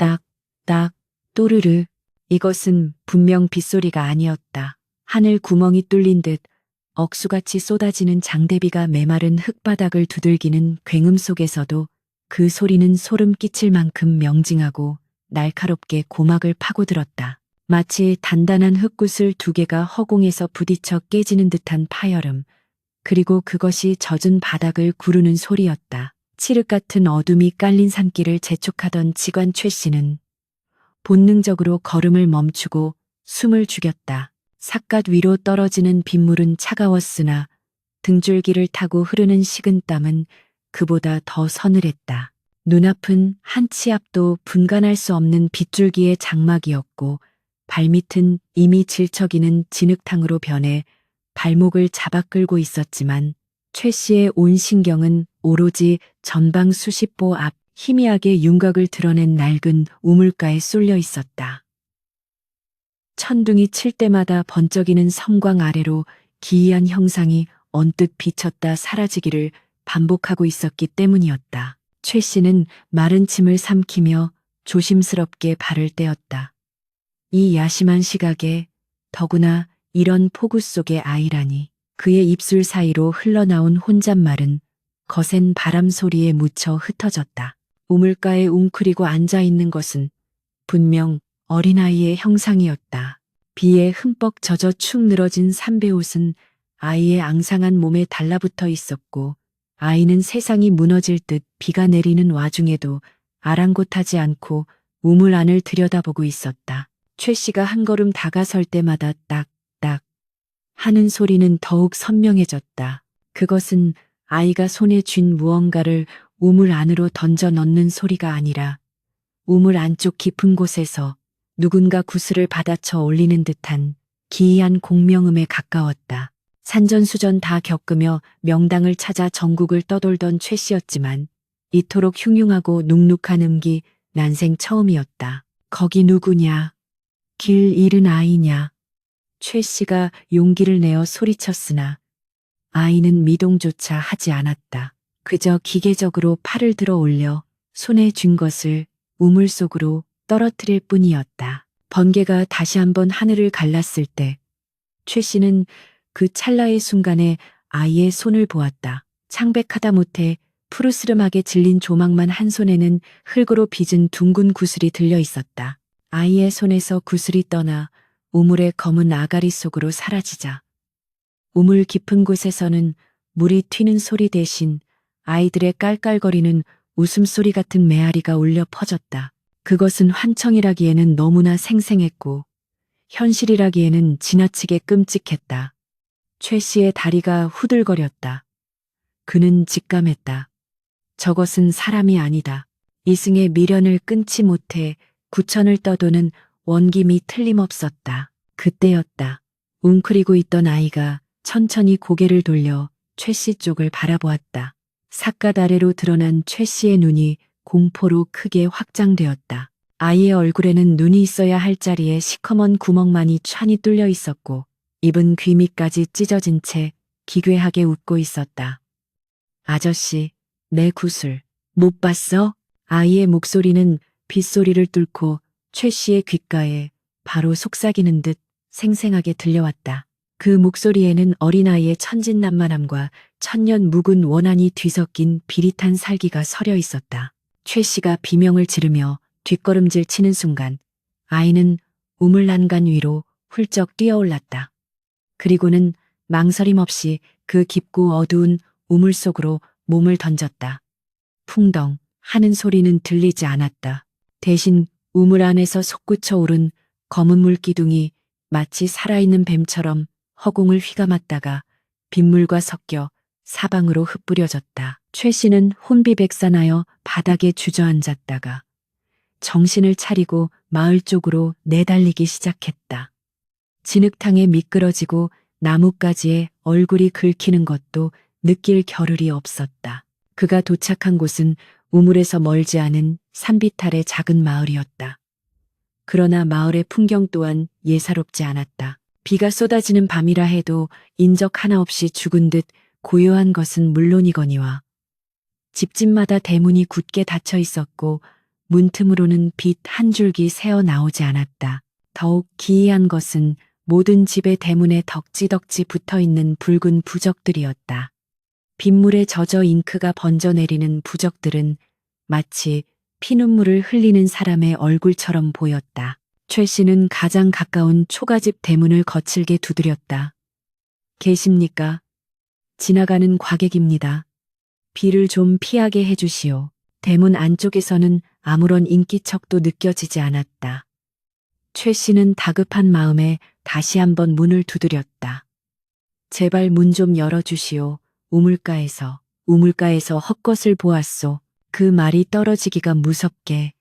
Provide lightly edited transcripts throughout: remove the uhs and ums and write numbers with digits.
딱, 딱, 또르르. 이것은 분명 빗소리가 아니었다. 하늘 구멍이 뚫린 듯 억수같이 쏟아지는 장대비가 메마른 흙바닥을 두들기는 굉음 속에서도 그 소리는 소름 끼칠 만큼 명징하고 날카롭게 고막을 파고들었다. 마치 단단한 흙구슬 두 개가 허공에서 부딪혀 깨지는 듯한 파열음, 그리고 그것이 젖은 바닥을 구르는 소리였다. 칠흑 같은 어둠이 깔린 산길을 재촉하던 직관 최 씨는 본능적으로 걸음을 멈추고 숨을 죽였다. 삿갓 위로 떨어지는 빗물은 차가웠으나 등줄기를 타고 흐르는 식은땀은 그보다 더 서늘했다. 눈앞은 한 치 앞도 분간할 수 없는 빗줄기의 장막이었고 발밑은 이미 질척이는 진흙탕으로 변해 발목을 잡아 끌고 있었지만 최 씨의 온 신경은 오로지 전방 수십 보 앞 희미하게 윤곽을 드러낸 낡은 우물가에 쏠려 있었다. 천둥이 칠 때마다 번쩍이는 섬광 아래로 기이한 형상이 언뜻 비쳤다 사라지기를 반복하고 있었기 때문이었다. 최 씨는 마른 침을 삼키며 조심스럽게 발을 떼었다. 이 야심한 시각에 더구나 이런 폭우 속의 아이라니. 그의 입술 사이로 흘러나온 혼잣말은 거센 바람 소리에 묻혀 흩어졌다. 우물가에 웅크리고 앉아있는 것은 분명 어린아이의 형상이었다. 비에 흠뻑 젖어 축 늘어진 삼배옷은 아이의 앙상한 몸에 달라붙어 있었고 아이는 세상이 무너질 듯 비가 내리는 와중에도 아랑곳하지 않고 우물 안을 들여다보고 있었다. 최 씨가 한 걸음 다가설 때마다 딱딱 하는 소리는 더욱 선명해졌다. 그것은 아이가 손에 쥔 무언가를 우물 안으로 던져 넣는 소리가 아니라 우물 안쪽 깊은 곳에서 누군가 구슬을 받아쳐 올리는 듯한 기이한 공명음에 가까웠다. 산전수전 다 겪으며 명당을 찾아 전국을 떠돌던 최 씨였지만 이토록 흉흉하고 눅눅한 음기 난생 처음이었다. 거기 누구냐? 길 잃은 아이냐? 최 씨가 용기를 내어 소리쳤으나 아이는 미동조차 하지 않았다. 그저 기계적으로 팔을 들어 올려 손에 쥔 것을 우물 속으로 떨어뜨릴 뿐이었다. 번개가 다시 한번 하늘을 갈랐을 때 최 씨는 그 찰나의 순간에 아이의 손을 보았다. 창백하다 못해 푸르스름하게 질린 조막만 한 손에는 흙으로 빚은 둥근 구슬이 들려 있었다. 아이의 손에서 구슬이 떠나 우물의 검은 아가리 속으로 사라지자 우물 깊은 곳에서는 물이 튀는 소리 대신 아이들의 깔깔거리는 웃음소리 같은 메아리가 울려 퍼졌다. 그것은 환청이라기에는 너무나 생생했고 현실이라기에는 지나치게 끔찍했다. 최 씨의 다리가 후들거렸다. 그는 직감했다. 저것은 사람이 아니다. 이승의 미련을 끊지 못해 구천을 떠도는 원김이 틀림없었다. 그때였다. 웅크리고 있던 아이가 천천히 고개를 돌려 최 씨 쪽을 바라보았다. 삿갓 아래로 드러난 최 씨의 눈이 공포로 크게 확장되었다. 아이의 얼굴에는 눈이 있어야 할 자리에 시커먼 구멍만이 촤니 뚫려 있었고 입은 귀 밑까지 찢어진 채 기괴하게 웃고 있었다. 아저씨, 내 구슬 못 봤어? 아이의 목소리는 빗소리를 뚫고 최 씨의 귓가에 바로 속삭이는 듯 생생하게 들려왔다. 그 목소리에는 어린아이의 천진난만함과 천년 묵은 원한이 뒤섞인 비릿한 살기가 서려 있었다. 최 씨가 비명을 지르며 뒷걸음질 치는 순간 아이는 우물 난간 위로 훌쩍 뛰어올랐다. 그리고는 망설임 없이 그 깊고 어두운 우물 속으로 몸을 던졌다. 풍덩 하는 소리는 들리지 않았다. 대신 우물 안에서 솟구쳐 오른 검은 물기둥이 마치 살아있는 뱀처럼 허공을 휘감았다가 빗물과 섞여 사방으로 흩뿌려졌다. 최 씨는 혼비백산하여 바닥에 주저앉았다가 정신을 차리고 마을 쪽으로 내달리기 시작했다. 진흙탕에 미끄러지고 나뭇가지에 얼굴이 긁히는 것도 느낄 겨를이 없었다. 그가 도착한 곳은 우물에서 멀지 않은 산비탈의 작은 마을이었다. 그러나 마을의 풍경 또한 예사롭지 않았다. 비가 쏟아지는 밤이라 해도 인적 하나 없이 죽은 듯 고요한 것은 물론이거니와 집집마다 대문이 굳게 닫혀 있었고 문틈으로는 빛 한 줄기 새어 나오지 않았다. 더욱 기이한 것은 모든 집의 대문에 덕지덕지 붙어있는 붉은 부적들이었다. 빗물에 젖어 잉크가 번져 내리는 부적들은 마치 피눈물을 흘리는 사람의 얼굴처럼 보였다. 최 씨는 가장 가까운 초가집 대문을 거칠게 두드렸다. 계십니까? 지나가는 과객입니다. 비를 좀 피하게 해주시오. 대문 안쪽에서는 아무런 인기척도 느껴지지 않았다. 최 씨는 다급한 마음에 다시 한번 문을 두드렸다. 제발 문 좀 열어주시오. 우물가에서 헛것을 보았소. 그 말이 떨어지기가 무섭게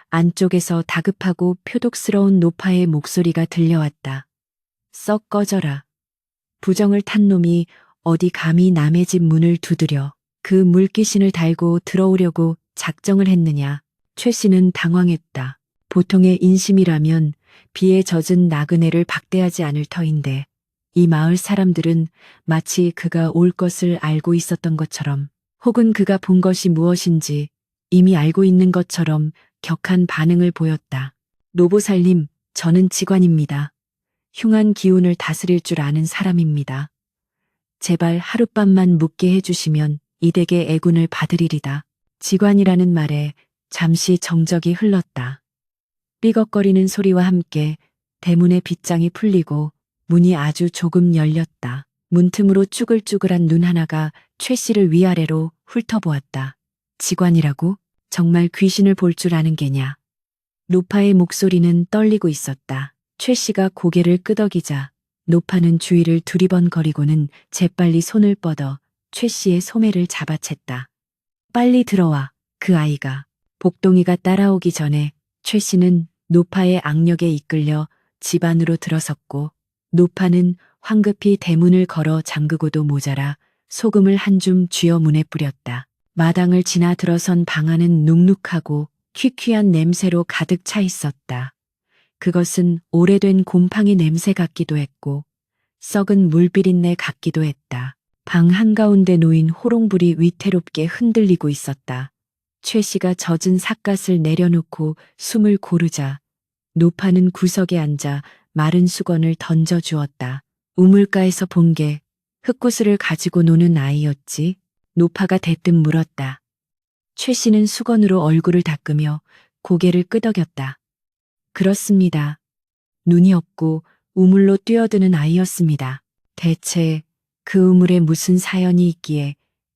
안쪽에서 다급하고 표독스러운 노파의 목소리가 들려왔다. 썩 꺼져라. 부정을 탄 놈이 어디 감히 남의 집 문을 두드려 그 물귀신을 달고 들어오려고 작정을 했느냐. 최 씨는 당황했다. 보통의 인심이라면 비에 젖은 나그네를 박대하지 않을 터인데 이 마을 사람들은 마치 그가 올 것을 알고 있었던 것처럼 혹은 그가 본 것이 무엇인지 이미 알고 있는 것처럼 격한 반응을 보였다. 노보살님, 저는 직관입니다. 흉한 기운을 다스릴 줄 아는 사람입니다. 제발 하룻밤만 묵게 해주시면 이댁의 애군을 받으리리다. 직관이라는 말에 잠시 정적이 흘렀다. 삐걱거리는 소리와 함께 대문의 빗장이 풀리고 문이 아주 조금 열렸다. 문틈으로 쭈글쭈글한 눈 하나가 최 씨를 위아래로 훑어보았다. 직관이라고? 정말 귀신을 볼 줄 아는 게냐? 노파의 목소리는 떨리고 있었다. 최 씨가 고개를 끄덕이자 노파는 주위를 두리번거리고는 재빨리 손을 뻗어 최 씨의 소매를 잡아챘다. 빨리 들어와, 그 아이가. 복동이가 따라오기 전에 최 씨는 노파의 악력에 이끌려 집 안으로 들어섰고 노파는 황급히 대문을 걸어 잠그고도 모자라 소금을 한 줌 쥐어 문에 뿌렸다. 마당을 지나 들어선 방 안은 눅눅하고 퀴퀴한 냄새로 가득 차 있었다. 그것은 오래된 곰팡이 냄새 같기도 했고 썩은 물비린내 같기도 했다. 방 한가운데 놓인 호롱불이 위태롭게 흔들리고 있었다. 최 씨가 젖은 삿갓을 내려놓고 숨을 고르자 노파는 구석에 앉아 마른 수건을 던져주었다. 우물가에서 본 게 흙구슬을 가지고 노는 아이였지? 노파가 대뜸 물었다. 최 씨는 수건으로 얼굴을 닦으며 고개를 끄덕였다. 그렇습니다. 눈이 없고 우물로 뛰어드는 아이였습니다. 대체 그 우물에 무슨 사연이 있기에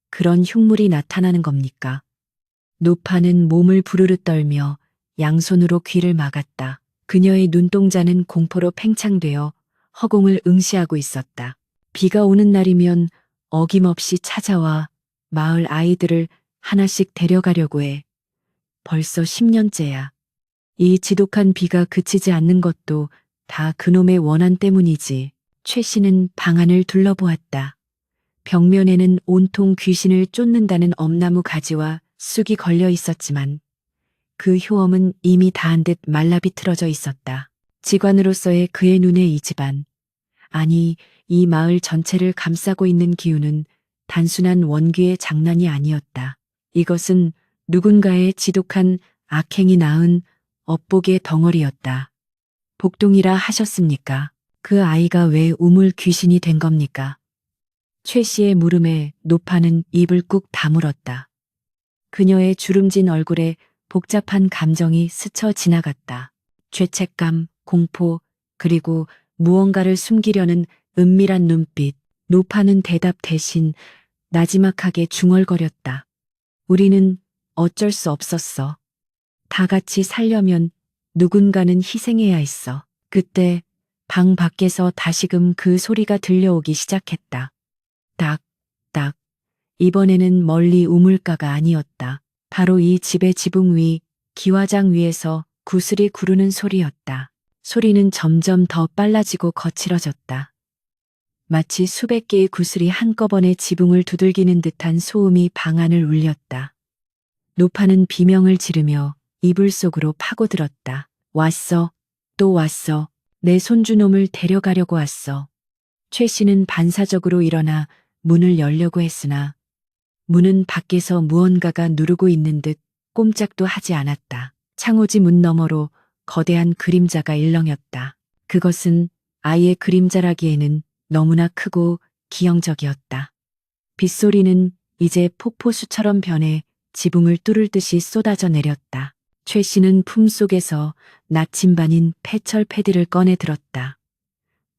그런 흉물이 나타나는 겁니까? 노파는 몸을 부르르 떨며 양손으로 귀를 막았다. 그녀의 눈동자는 공포로 팽창되어 허공을 응시하고 있었다. 비가 오는 날이면 어김없이 찾아와 마을 아이들을 하나씩 데려가려고 해. 벌써 10년째야. 이 지독한 비가 그치지 않는 것도 다 그놈의 원한 때문이지. 최 씨는 방 안을 둘러보았다. 벽면에는 온통 귀신을 쫓는다는 엄나무 가지와 쑥이 걸려 있었지만 그 효험은 이미 다한 듯 말라비틀어져 있었다. 직관으로서의 그의 눈에 이 집안, 아니 이 마을 전체를 감싸고 있는 기운은 단순한 원귀의 장난이 아니었다. 이것은 누군가의 지독한 악행이 낳은 업복의 덩어리였다. 복동이라 하셨습니까? 그 아이가 왜 우물 귀신이 된 겁니까? 최 씨의 물음에 노파는 입을 꾹 다물었다. 그녀의 주름진 얼굴에 복잡한 감정이 스쳐 지나갔다. 죄책감, 공포, 그리고 무언가를 숨기려는 은밀한 눈빛. 노파는 대답 대신 나지막하게 중얼거렸다. 우리는 어쩔 수 없었어. 다 같이 살려면 누군가는 희생해야 했어. 그때 방 밖에서 다시금 그 소리가 들려오기 시작했다. 딱, 딱. 이번에는 멀리 우물가가 아니었다. 바로 이 집의 지붕 위, 기와장 위에서 구슬이 구르는 소리였다. 소리는 점점 더 빨라지고 거칠어졌다. 마치 수백 개의 구슬이 한꺼번에 지붕을 두들기는 듯한 소음이 방 안을 울렸다. 노파는 비명을 지르며 이불 속으로 파고들었다. 왔어. 또 왔어. 내 손주놈을 데려가려고 왔어. 최 씨는 반사적으로 일어나 문을 열려고 했으나 문은 밖에서 무언가가 누르고 있는 듯 꼼짝도 하지 않았다. 창호지 문 너머로 거대한 그림자가 일렁였다. 그것은 아이의 그림자라기에는 너무나 크고 기형적이었다. 빗소리는 이제 폭포수처럼 변해 지붕을 뚫을 듯이 쏟아져 내렸다. 최 씨는 품속에서 나침반인 패철 패디를 꺼내 들었다.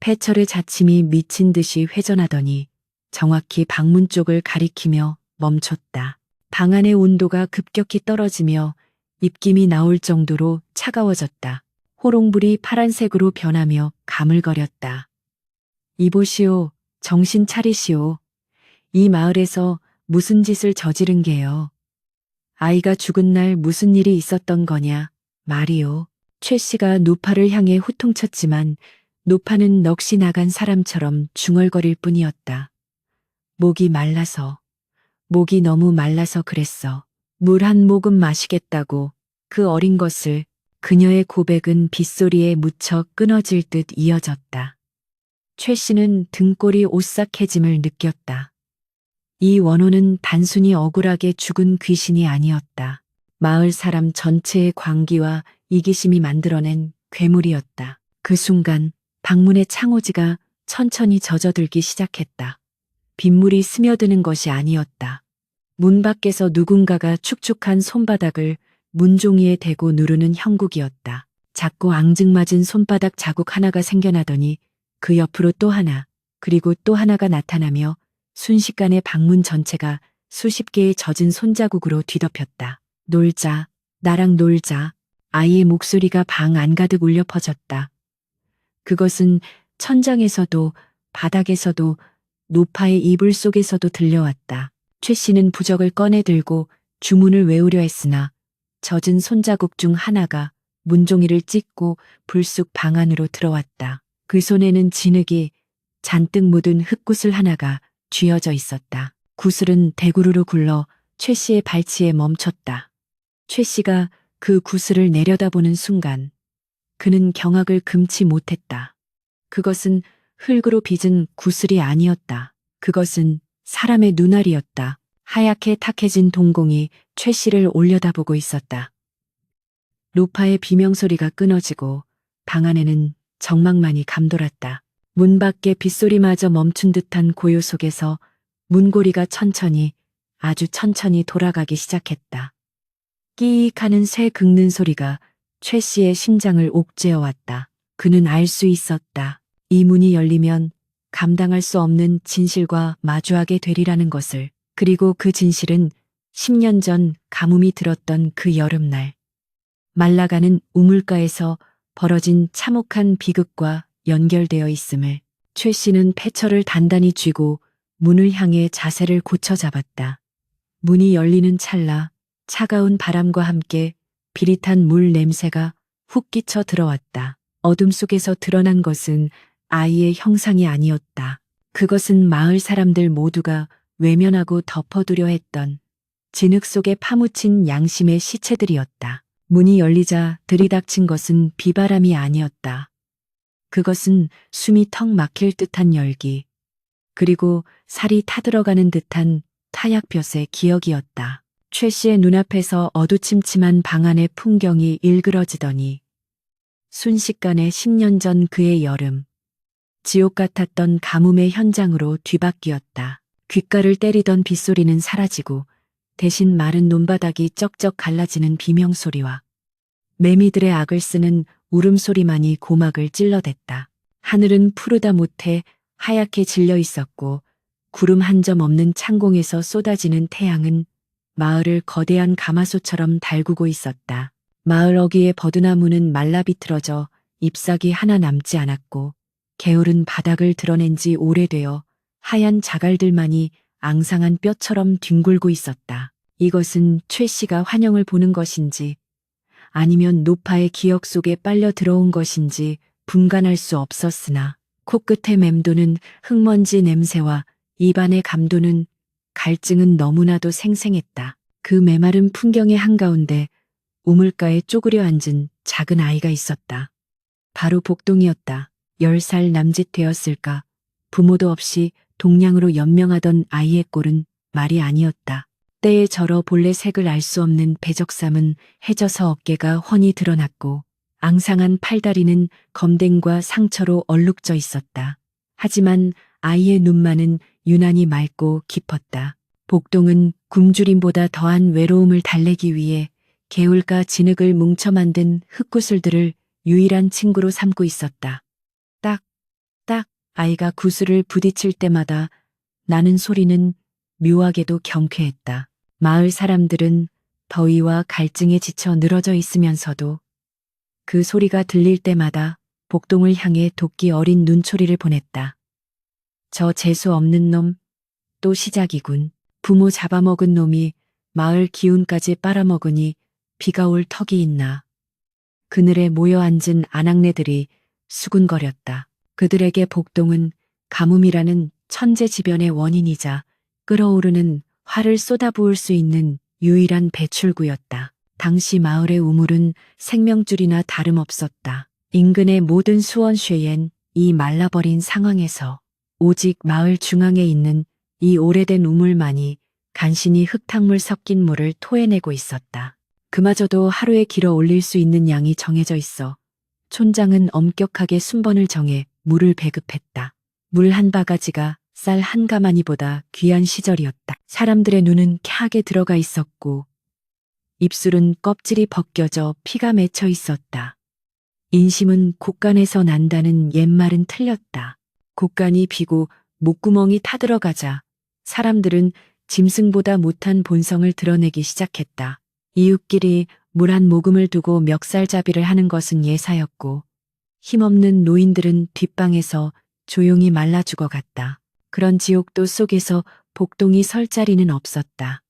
패철의 자침이 미친 듯이 회전하더니 정확히 방문 쪽을 가리키며 멈췄다. 방 안의 온도가 급격히 떨어지며 입김이 나올 정도로 차가워졌다. 호롱불이 파란색으로 변하며 가물거렸다. 이보시오, 정신 차리시오. 이 마을에서 무슨 짓을 저지른 게요. 아이가 죽은 날 무슨 일이 있었던 거냐, 말이오. 최 씨가 노파를 향해 호통쳤지만 노파는 넋이 나간 사람처럼 중얼거릴 뿐이었다. 목이 너무 말라서 그랬어. 물 한 모금 마시겠다고. 그 어린 것을. 그녀의 고백은 빗소리에 묻혀 끊어질 듯 이어졌다. 최 씨는 등골이 오싹해짐을 느꼈다. 이 원호는 단순히 억울하게 죽은 귀신이 아니었다. 마을 사람 전체의 광기와 이기심이 만들어낸 괴물이었다. 그 순간 방문의 창호지가 천천히 젖어들기 시작했다. 빗물이 스며드는 것이 아니었다. 문 밖에서 누군가가 축축한 손바닥을 문종이에 대고 누르는 형국이었다. 작고 앙증맞은 손바닥 자국 하나가 생겨나더니 그 옆으로 또 하나, 그리고 또 하나가 나타나며 순식간에 방문 전체가 수십 개의 젖은 손자국으로 뒤덮였다. 놀자, 나랑 놀자. 아이의 목소리가 방 안가득 울려 퍼졌다. 그것은 천장에서도 바닥에서도 노파의 이불 속에서도 들려왔다. 최 씨는 부적을 꺼내 들고 주문을 외우려 했으나 젖은 손자국 중 하나가 문종이를 찢고 불쑥 방 안으로 들어왔다. 그 손에는 진흙이 잔뜩 묻은 흙구슬 하나가 쥐어져 있었다. 구슬은 대구르르 굴러 최 씨의 발치에 멈췄다. 최 씨가 그 구슬을 내려다보는 순간 그는 경악을 금치 못했다. 그것은 흙으로 빚은 구슬이 아니었다. 그것은 사람의 눈알이었다. 하얗게 탁해진 동공이 최 씨를 올려다보고 있었다. 노파의 비명소리가 끊어지고 방 안에는 정막만이 감돌았다. 문 밖에 빗소리마저 멈춘 듯한 고요 속에서 문고리가 천천히, 아주 천천히 돌아가기 시작했다. 끼익 하는 새 긁는 소리가 최 씨의 심장을 옥죄어 왔다. 그는 알 수 있었다. 이 문이 열리면 감당할 수 없는 진실과 마주하게 되리라는 것을. 그리고 그 진실은 10년 전 가뭄이 들었던 그 여름날 말라가는 우물가에서 벌어진 참혹한 비극과 연결되어 있음을. 최 씨는 패처를 단단히 쥐고 문을 향해 자세를 고쳐 잡았다. 문이 열리는 찰나 차가운 바람과 함께 비릿한 물 냄새가 훅 끼쳐 들어왔다. 어둠 속에서 드러난 것은 아이의 형상이 아니었다. 그것은 마을 사람들 모두가 외면하고 덮어두려 했던 진흙 속에 파묻힌 양심의 시체들이었다. 문이 열리자 들이닥친 것은 비바람이 아니었다. 그것은 숨이 턱 막힐 듯한 열기, 그리고 살이 타들어가는 듯한 타약볕의 기억이었다. 최 씨의 눈앞에서 어두침침한 방 안의 풍경이 일그러지더니 순식간에 10년 전 그의 여름, 지옥 같았던 가뭄의 현장으로 뒤바뀌었다. 귓가를 때리던 빗소리는 사라지고 대신 마른 논바닥이 쩍쩍 갈라지는 비명소리와 매미들의 악을 쓰는 울음소리만이 고막을 찔러댔다. 하늘은 푸르다 못해 하얗게 질려 있었고 구름 한 점 없는 창공에서 쏟아지는 태양은 마을을 거대한 가마솥처럼 달구고 있었다. 마을 어귀의 버드나무는 말라 비틀어져 잎사귀 하나 남지 않았고 게으른 바닥을 드러낸 지 오래되어 하얀 자갈들만이 앙상한 뼈처럼 뒹굴고 있었다. 이것은 최 씨가 환영을 보는 것인지 아니면 노파의 기억 속에 빨려 들어온 것인지 분간할 수 없었으나 코끝에 맴도는 흙먼지 냄새와 입안에 감도는 갈증은 너무나도 생생했다. 그 메마른 풍경의 한가운데 우물가에 쪼그려 앉은 작은 아이가 있었다. 바로 복동이었다. 10살 남짓 되었을까. 부모도 없이 동량으로 연명하던 아이의 꼴은 말이 아니었다. 때에 절어 본래 색을 알 수 없는 배적삼은 해져서 어깨가 훤히 드러났고 앙상한 팔다리는 검댕과 상처로 얼룩져 있었다. 하지만 아이의 눈만은 유난히 맑고 깊었다. 복동은 굶주림보다 더한 외로움을 달래기 위해 개울가 진흙을 뭉쳐 만든 흙구슬들을 유일한 친구로 삼고 있었다. 딱, 딱 아이가 구슬을 부딪힐 때마다 나는 소리는 묘하게도 경쾌했다. 마을 사람들은 더위와 갈증에 지쳐 늘어져 있으면서도 그 소리가 들릴 때마다 복동을 향해 도끼 어린 눈초리를 보냈다. 저 재수 없는 놈, 또 시작이군. 부모 잡아먹은 놈이 마을 기운까지 빨아먹으니 비가 올 턱이 있나. 그늘에 모여 앉은 아낙네들이 수군거렸다. 그들에게 복동은 가뭄이라는 천재지변의 원인이자 끓어오르는 화를 쏟아부을 수 있는 유일한 배출구였다. 당시 마을의 우물은 생명줄이나 다름없었다. 인근의 모든 수원쉐엔 이 말라버린 상황에서 오직 마을 중앙에 있는 이 오래된 우물만이 간신히 흙탕물 섞인 물을 토해내고 있었다. 그마저도 하루에 길어 올릴 수 있는 양이 정해져 있어 촌장은 엄격하게 순번을 정해 물을 배급했다. 물 한 바가지가 쌀 한 가마니보다 귀한 시절이었다. 사람들의 눈은 캬하게 들어가 있었고 입술은 껍질이 벗겨져 피가 맺혀 있었다. 인심은 곳간에서 난다는 옛말은 틀렸다. 곳간이 비고 목구멍이 타들어가자 사람들은 짐승보다 못한 본성을 드러내기 시작했다. 이웃끼리 물 한 모금을 두고 멱살잡이를 하는 것은 예사였고 힘없는 노인들은 뒷방에서 조용히 말라 죽어갔다. 그런 지옥도 속에서 복동이 설 자리는 없었다.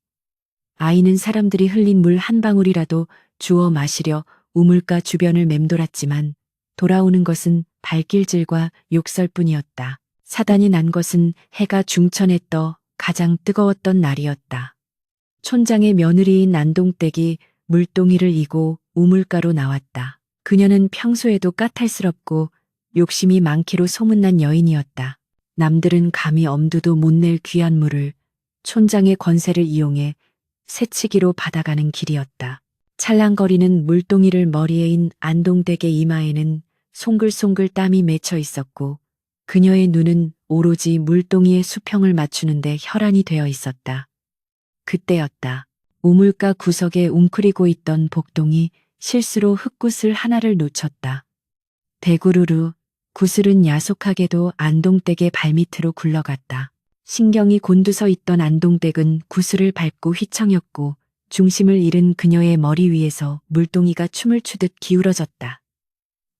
아이는 사람들이 흘린 물 한 방울이라도 주워 마시려 우물가 주변을 맴돌았지만 돌아오는 것은 발길질과 욕설뿐이었다. 사단이 난 것은 해가 중천에 떠 가장 뜨거웠던 날이었다. 촌장의 며느리인 안동댁이 물동이를 이고 우물가로 나왔다. 그녀는 평소에도 까탈스럽고 욕심이 많기로 소문난 여인이었다. 남들은 감히 엄두도 못 낼 귀한 물을 촌장의 권세를 이용해 새치기로 받아가는 길이었다. 찰랑거리는 물동이를 머리에 인 안동댁의 이마에는 송글송글 땀이 맺혀 있었고 그녀의 눈은 오로지 물동이의 수평을 맞추는데 혈안이 되어 있었다. 그때였다. 우물가 구석에 웅크리고 있던 복동이 실수로 흙구슬 하나를 놓쳤다. 대구르르 구슬은 야속하게도 안동댁의 발밑으로 굴러갔다. 신경이 곤두서 있던 안동댁은 구슬을 밟고 휘청였고 중심을 잃은 그녀의 머리 위에서 물동이가 춤을 추듯 기울어졌다.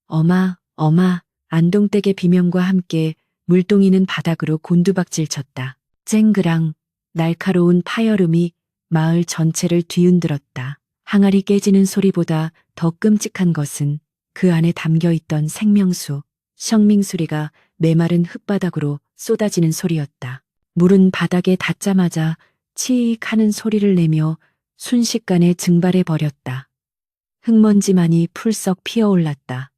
어마, 어마, 안동댁의 비명과 함께 물동이는 바닥으로 곤두박질 쳤다. 쨍그랑 날카로운 파열음이 마을 전체를 뒤흔들었다. 항아리 깨지는 소리보다 더 끔찍한 것은 그 안에 담겨있던 생명수, 성밍수리가 메마른 흙바닥으로 쏟아지는 소리였다. 물은 바닥에 닿자마자 치익 하는 소리를 내며 순식간에 증발해 버렸다. 흙먼지만이 풀썩 피어올랐다.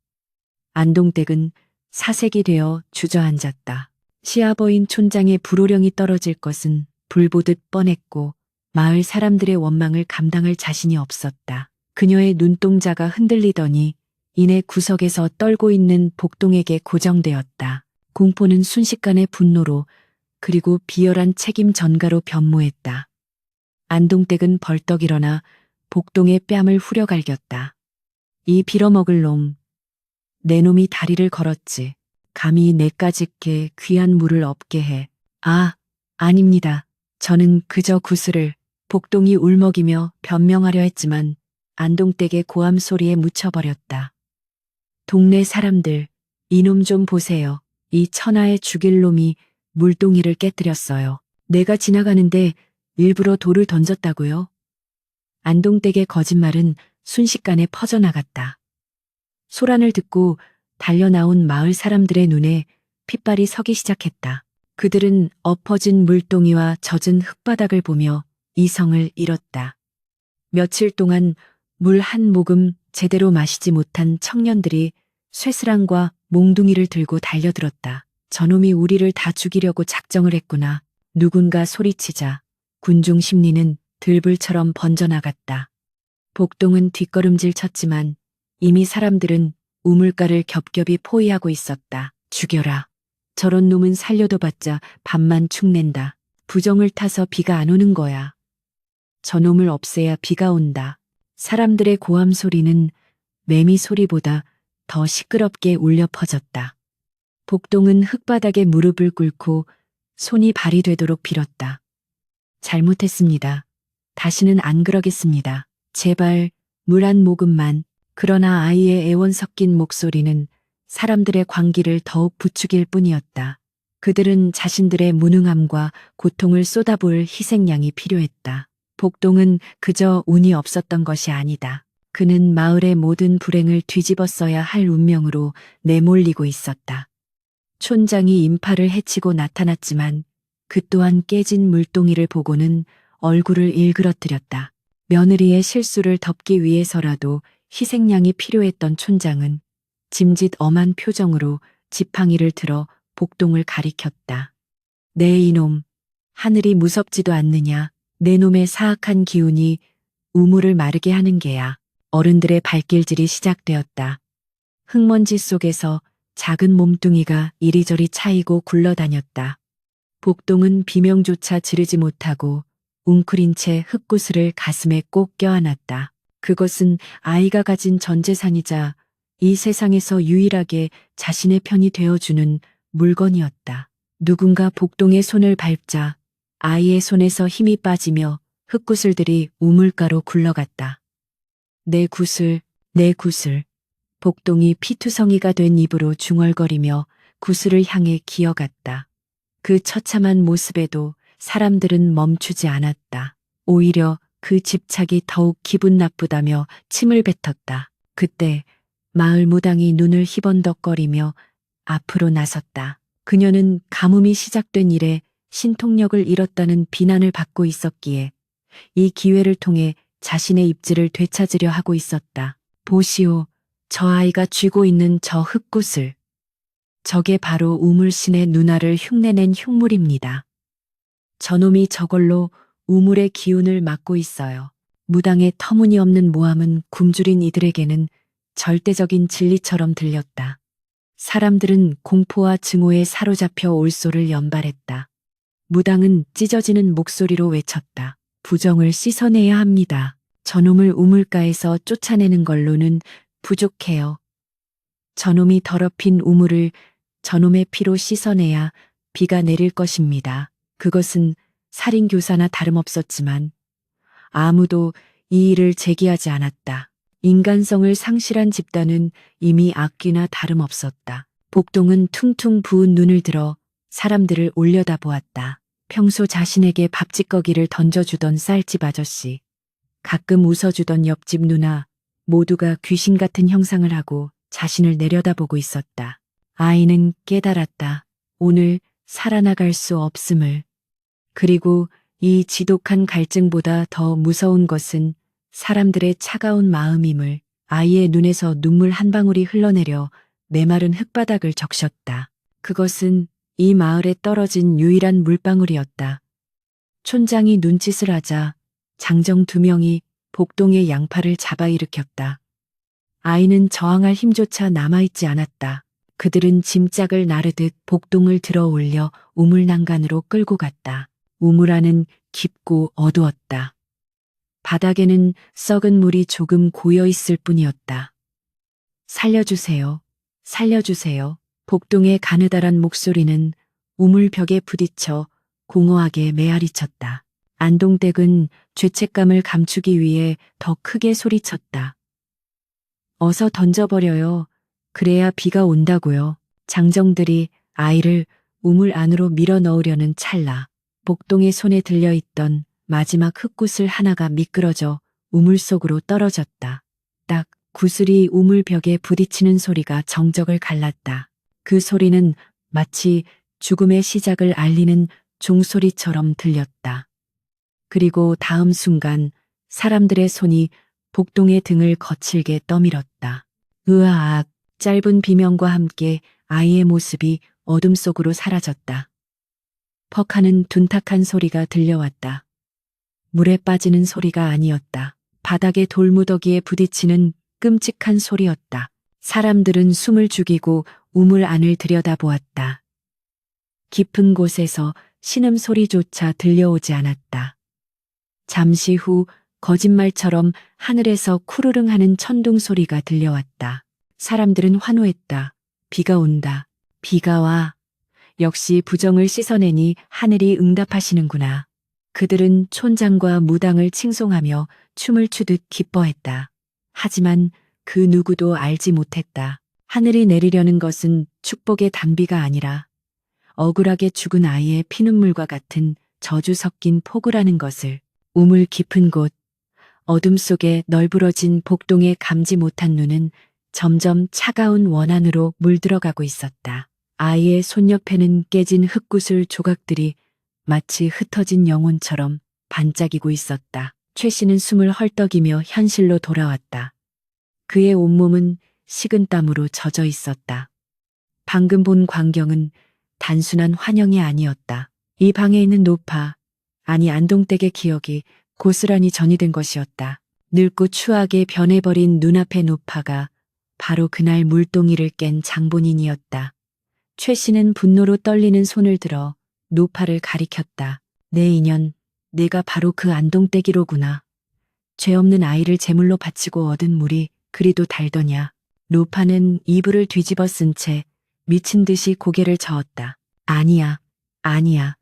안동댁은 사색이 되어 주저앉았다. 시아버인 촌장의 불호령이 떨어질 것은 불보듯 뻔했고 마을 사람들의 원망을 감당할 자신이 없었다. 그녀의 눈동자가 흔들리더니 이내 구석에서 떨고 있는 복동에게 고정되었다. 공포는 순식간에 분노로 그리고 비열한 책임 전가로 변모했다. 안동댁은 벌떡 일어나 복동의 뺨을 후려갈겼다. 이 빌어먹을 놈, 내 놈이 다리를 걸었지. 감히 내까짓게 귀한 물을 없게 해. 아, 아닙니다. 저는 그저 구슬을. 복동이 울먹이며 변명하려 했지만 안동댁의 고함 소리에 묻혀버렸다. 동네 사람들, 이놈 좀 보세요. 이 천하의 죽일 놈이 물동이를 깨뜨렸어요. 내가 지나가는데 일부러 돌을 던졌다고요? 안동댁의 거짓말은 순식간에 퍼져나갔다. 소란을 듣고 달려나온 마을 사람들의 눈에 핏발이 서기 시작했다. 그들은 엎어진 물동이와 젖은 흙바닥을 보며 이성을 잃었다. 며칠 동안 물 한 모금 제대로 마시지 못한 청년들이 쇠스랑과 몽둥이를 들고 달려들었다. 저놈이 우리를 다 죽이려고 작정을 했구나. 누군가 소리치자 군중 심리는 들불처럼 번져나갔다. 복동은 뒷걸음질 쳤지만 이미 사람들은 우물가를 겹겹이 포위하고 있었다. 죽여라. 저런 놈은 살려도 봤자 밥만 축낸다. 부정을 타서 비가 안 오는 거야. 저놈을 없애야 비가 온다. 사람들의 고함 소리는 매미 소리보다 더 시끄럽게 울려 퍼졌다. 복동은 흙바닥에 무릎을 꿇고 손이 발이 되도록 빌었다. 잘못했습니다. 다시는 안 그러겠습니다. 제발 물 한 모금만. 그러나 아이의 애원 섞인 목소리는 사람들의 광기를 더욱 부추길 뿐이었다. 그들은 자신들의 무능함과 고통을 쏟아부을 희생양이 필요했다. 복동은 그저 운이 없었던 것이 아니다. 그는 마을의 모든 불행을 뒤집었어야 할 운명으로 내몰리고 있었다. 촌장이 인파를 해치고 나타났지만 그 또한 깨진 물동이를 보고는 얼굴을 일그러뜨렸다. 며느리의 실수를 덮기 위해서라도 희생양이 필요했던 촌장은 짐짓 엄한 표정으로 지팡이를 들어 복동을 가리켰다. 네 이놈, 하늘이 무섭지도 않느냐. 내 놈의 사악한 기운이 우물을 마르게 하는 게야. 어른들의 발길질이 시작되었다. 흙먼지 속에서 작은 몸뚱이가 이리저리 차이고 굴러다녔다. 복동은 비명조차 지르지 못하고 웅크린 채 흙구슬을 가슴에 꼭 껴안았다. 그것은 아이가 가진 전 재산이자 이 세상에서 유일하게 자신의 편이 되어주는 물건이었다. 누군가 복동의 손을 밟자 아이의 손에서 힘이 빠지며 흙구슬들이 우물가로 굴러갔다. 내 구슬, 내 구슬. 복동이 피투성이가 된 입으로 중얼거리며 구슬을 향해 기어갔다. 그 처참한 모습에도 사람들은 멈추지 않았다. 오히려 그 집착이 더욱 기분 나쁘다며 침을 뱉었다. 그때 마을 무당이 눈을 희번덕거리며 앞으로 나섰다. 그녀는 가뭄이 시작된 이래 신통력을 잃었다는 비난을 받고 있었기에 이 기회를 통해 자신의 입지를 되찾으려 하고 있었다. 보시오, 저 아이가 쥐고 있는 저 흙구슬. 저게 바로 우물신의 누나를 흉내낸 흉물입니다. 저놈이 저걸로 우물의 기운을 막고 있어요. 무당의 터무니없는 모함은 굶주린 이들에게는 절대적인 진리처럼 들렸다. 사람들은 공포와 증오에 사로잡혀 올소를 연발했다. 무당은 찢어지는 목소리로 외쳤다. 부정을 씻어내야 합니다. 저놈을 우물가에서 쫓아내는 걸로는 부족해요. 저놈이 더럽힌 우물을 저놈의 피로 씻어내야 비가 내릴 것입니다. 그것은 살인교사나 다름없었지만 아무도 이 일을 제기하지 않았다. 인간성을 상실한 집단은 이미 악귀나 다름없었다. 복동은 퉁퉁 부은 눈을 들어 사람들을 올려다보았다. 평소 자신에게 밥짓거기를 던져주던 쌀집 아저씨, 가끔 웃어주던 옆집 누나, 모두가 귀신 같은 형상을 하고 자신을 내려다보고 있었다. 아이는 깨달았다. 오늘 살아나갈 수 없음을. 그리고 이 지독한 갈증보다 더 무서운 것은 사람들의 차가운 마음임을. 아이의 눈에서 눈물 한 방울이 흘러내려 메마른 흙바닥을 적셨다. 그것은 이 마을에 떨어진 유일한 물방울이었다. 촌장이 눈짓을 하자 장정 2명이 복동의 양팔을 잡아 일으켰다. 아이는 저항할 힘조차 남아있지 않았다. 그들은 짐짝을 나르듯 복동을 들어 올려 우물 난간으로 끌고 갔다. 우물 안은 깊고 어두웠다. 바닥에는 썩은 물이 조금 고여 있을 뿐이었다. 살려주세요. 살려주세요. 복동의 가느다란 목소리는 우물벽에 부딪혀 공허하게 메아리쳤다. 안동댁은 죄책감을 감추기 위해 더 크게 소리쳤다. 어서 던져버려요. 그래야 비가 온다고요. 장정들이 아이를 우물 안으로 밀어 넣으려는 찰나 복동의 손에 들려있던 마지막 흙구슬 하나가 미끄러져 우물 속으로 떨어졌다. 딱 구슬이 우물벽에 부딪히는 소리가 정적을 갈랐다. 그 소리는 마치 죽음의 시작을 알리는 종소리처럼 들렸다. 그리고 다음 순간 사람들의 손이 복동의 등을 거칠게 떠밀었다. 으아악, 짧은 비명과 함께 아이의 모습이 어둠 속으로 사라졌다. 퍽하는 둔탁한 소리가 들려왔다. 물에 빠지는 소리가 아니었다. 바닥에 돌무더기에 부딪히는 끔찍한 소리였다. 사람들은 숨을 죽이고 우물 안을 들여다보았다. 깊은 곳에서 신음소리조차 들려오지 않았다. 잠시 후 거짓말처럼 하늘에서 쿠르릉 하는 천둥 소리가 들려왔다. 사람들은 환호했다. 비가 온다. 비가 와. 역시 부정을 씻어내니 하늘이 응답하시는구나. 그들은 촌장과 무당을 칭송하며 춤을 추듯 기뻐했다. 하지만 그 누구도 알지 못했다. 하늘이 내리려는 것은 축복의 단비가 아니라 억울하게 죽은 아이의 피눈물과 같은 저주 섞인 폭우라는 것을. 우물 깊은 곳, 어둠 속에 널브러진 복동에 감지 못한 눈은 점점 차가운 원한으로 물들어가고 있었다. 아이의 손 옆에는 깨진 흙구슬 조각들이 마치 흩어진 영혼처럼 반짝이고 있었다. 최 씨는 숨을 헐떡이며 현실로 돌아왔다. 그의 온몸은 식은땀으로 젖어 있었다. 방금 본 광경은 단순한 환영이 아니었다. 이 방에 있는 노파, 아니 안동댁의 기억이 고스란히 전이된 것이었다. 늙고 추하게 변해버린 눈앞의 노파가 바로 그날 물동이를 깬 장본인이었다. 최 씨는 분노로 떨리는 손을 들어 노파를 가리켰다. 내 인연, 내가 바로 그 안동떼기로구나. 죄 없는 아이를 제물로 바치고 얻은 물이 그리도 달더냐. 노파는 이불을 뒤집어 쓴 채 미친 듯이 고개를 저었다. 아니야, 아니야.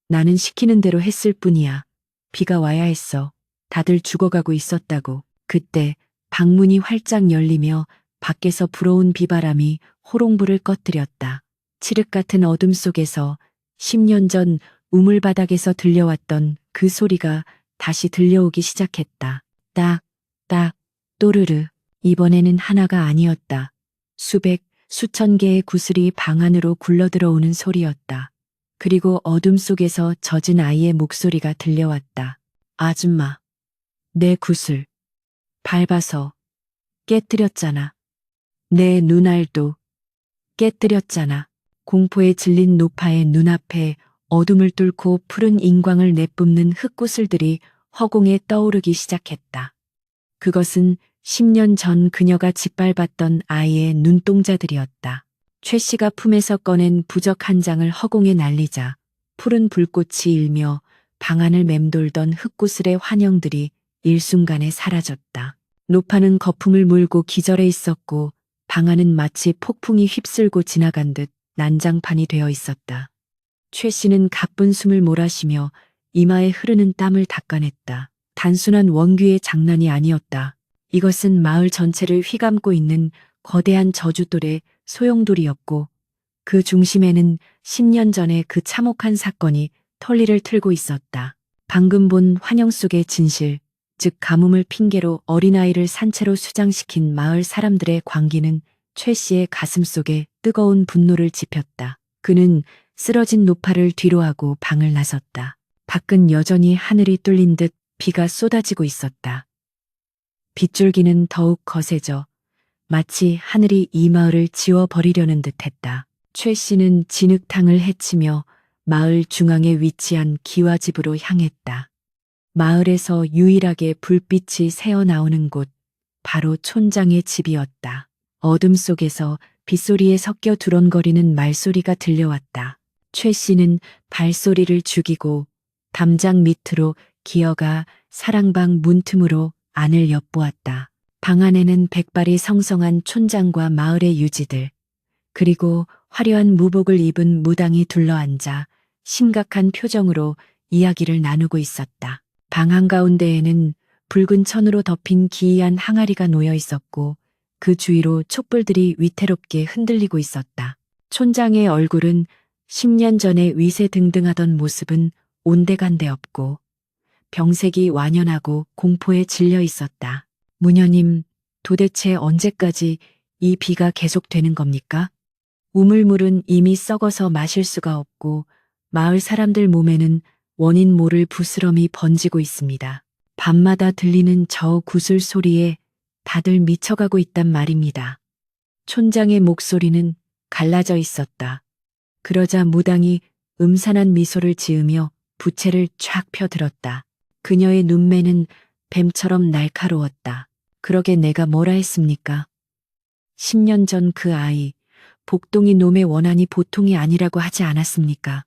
나는 시키는 대로 했을 뿐이야. 비가 와야 했어. 다들 죽어가고 있었다고. 그때 방문이 활짝 열리며 밖에서 불어온 비바람이 호롱불을 꺼뜨렸다. 칠흑 같은 어둠 속에서 10년 전 우물바닥에서 들려왔던 그 소리가 다시 들려오기 시작했다. 딱, 딱, 또르르. 이번에는 하나가 아니었다. 수백, 수천 개의 구슬이 방 안으로 굴러들어오는 소리였다. 그리고 어둠 속에서 젖은 아이의 목소리가 들려왔다. 아줌마, 내 구슬 밟아서 깨뜨렸잖아. 내 눈알도 깨뜨렸잖아. 공포에 질린 노파의 눈앞에 어둠을 뚫고 푸른 인광을 내뿜는 흙구슬들이 허공에 떠오르기 시작했다. 그것은 10년 전 그녀가 짓밟았던 아이의 눈동자들이었다. 최 씨가 품에서 꺼낸 부적 한 장을 허공에 날리자 푸른 불꽃이 일며 방 안을 맴돌던 흙구슬의 환영들이 일순간에 사라졌다. 노파는 거품을 물고 기절해 있었고 방 안은 마치 폭풍이 휩쓸고 지나간 듯 난장판이 되어 있었다. 최 씨는 가쁜 숨을 몰아쉬며 이마에 흐르는 땀을 닦아냈다. 단순한 원귀의 장난이 아니었다. 이것은 마을 전체를 휘감고 있는 거대한 저주돌의 소용돌이였고 그 중심에는 10년 전의 그 참혹한 사건이 털리를 틀고 있었다. 방금 본 환영 속의 진실, 즉 가뭄을 핑계로 어린아이를 산채로 수장시킨 마을 사람들의 광기는 최 씨의 가슴 속에 뜨거운 분노를 지폈다. 그는 쓰러진 노파를 뒤로하고 방을 나섰다. 밖은 여전히 하늘이 뚫린 듯 비가 쏟아지고 있었다. 빗줄기는 더욱 거세져 마치 하늘이 이 마을을 지워버리려는 듯했다. 최 씨는 진흙탕을 헤치며 마을 중앙에 위치한 기와집으로 향했다. 마을에서 유일하게 불빛이 새어나오는 곳, 바로 촌장의 집이었다. 어둠 속에서 빗소리에 섞여 두런거리는 말소리가 들려왔다. 최 씨는 발소리를 죽이고 담장 밑으로 기어가 사랑방 문틈으로 안을 엿보았다. 방 안에는 백발이 성성한 촌장과 마을의 유지들, 그리고 화려한 무복을 입은 무당이 둘러앉아 심각한 표정으로 이야기를 나누고 있었다. 방 한가운데에는 붉은 천으로 덮인 기이한 항아리가 놓여 있었고 그 주위로 촛불들이 위태롭게 흔들리고 있었다. 촌장의 얼굴은 10년 전에 위세등등하던 모습은 온데간데 없고 병색이 완연하고 공포에 질려 있었다. 무녀님, 도대체 언제까지 이 비가 계속되는 겁니까? 우물물은 이미 썩어서 마실 수가 없고 마을 사람들 몸에는 원인 모를 부스럼이 번지고 있습니다. 밤마다 들리는 저 구슬 소리에 다들 미쳐가고 있단 말입니다. 촌장의 목소리는 갈라져 있었다. 그러자 무당이 음산한 미소를 지으며 부채를 쫙 펴들었다. 그녀의 눈매는 뱀처럼 날카로웠다. 그러게 내가 뭐라 했습니까? 10년 전 그 아이, 복동이 놈의 원한이 보통이 아니라고 하지 않았습니까?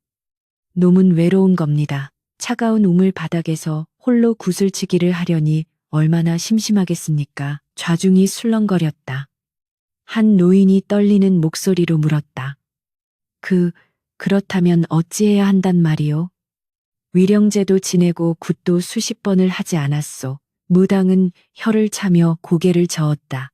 놈은 외로운 겁니다. 차가운 우물 바닥에서 홀로 구슬치기를 하려니 얼마나 심심하겠습니까? 좌중이 술렁거렸다. 한 노인이 떨리는 목소리로 물었다. 그렇다면 어찌해야 한단 말이오? 위령제도 지내고 굿도 수십 번을 하지 않았소. 무당은 혀를 차며 고개를 저었다.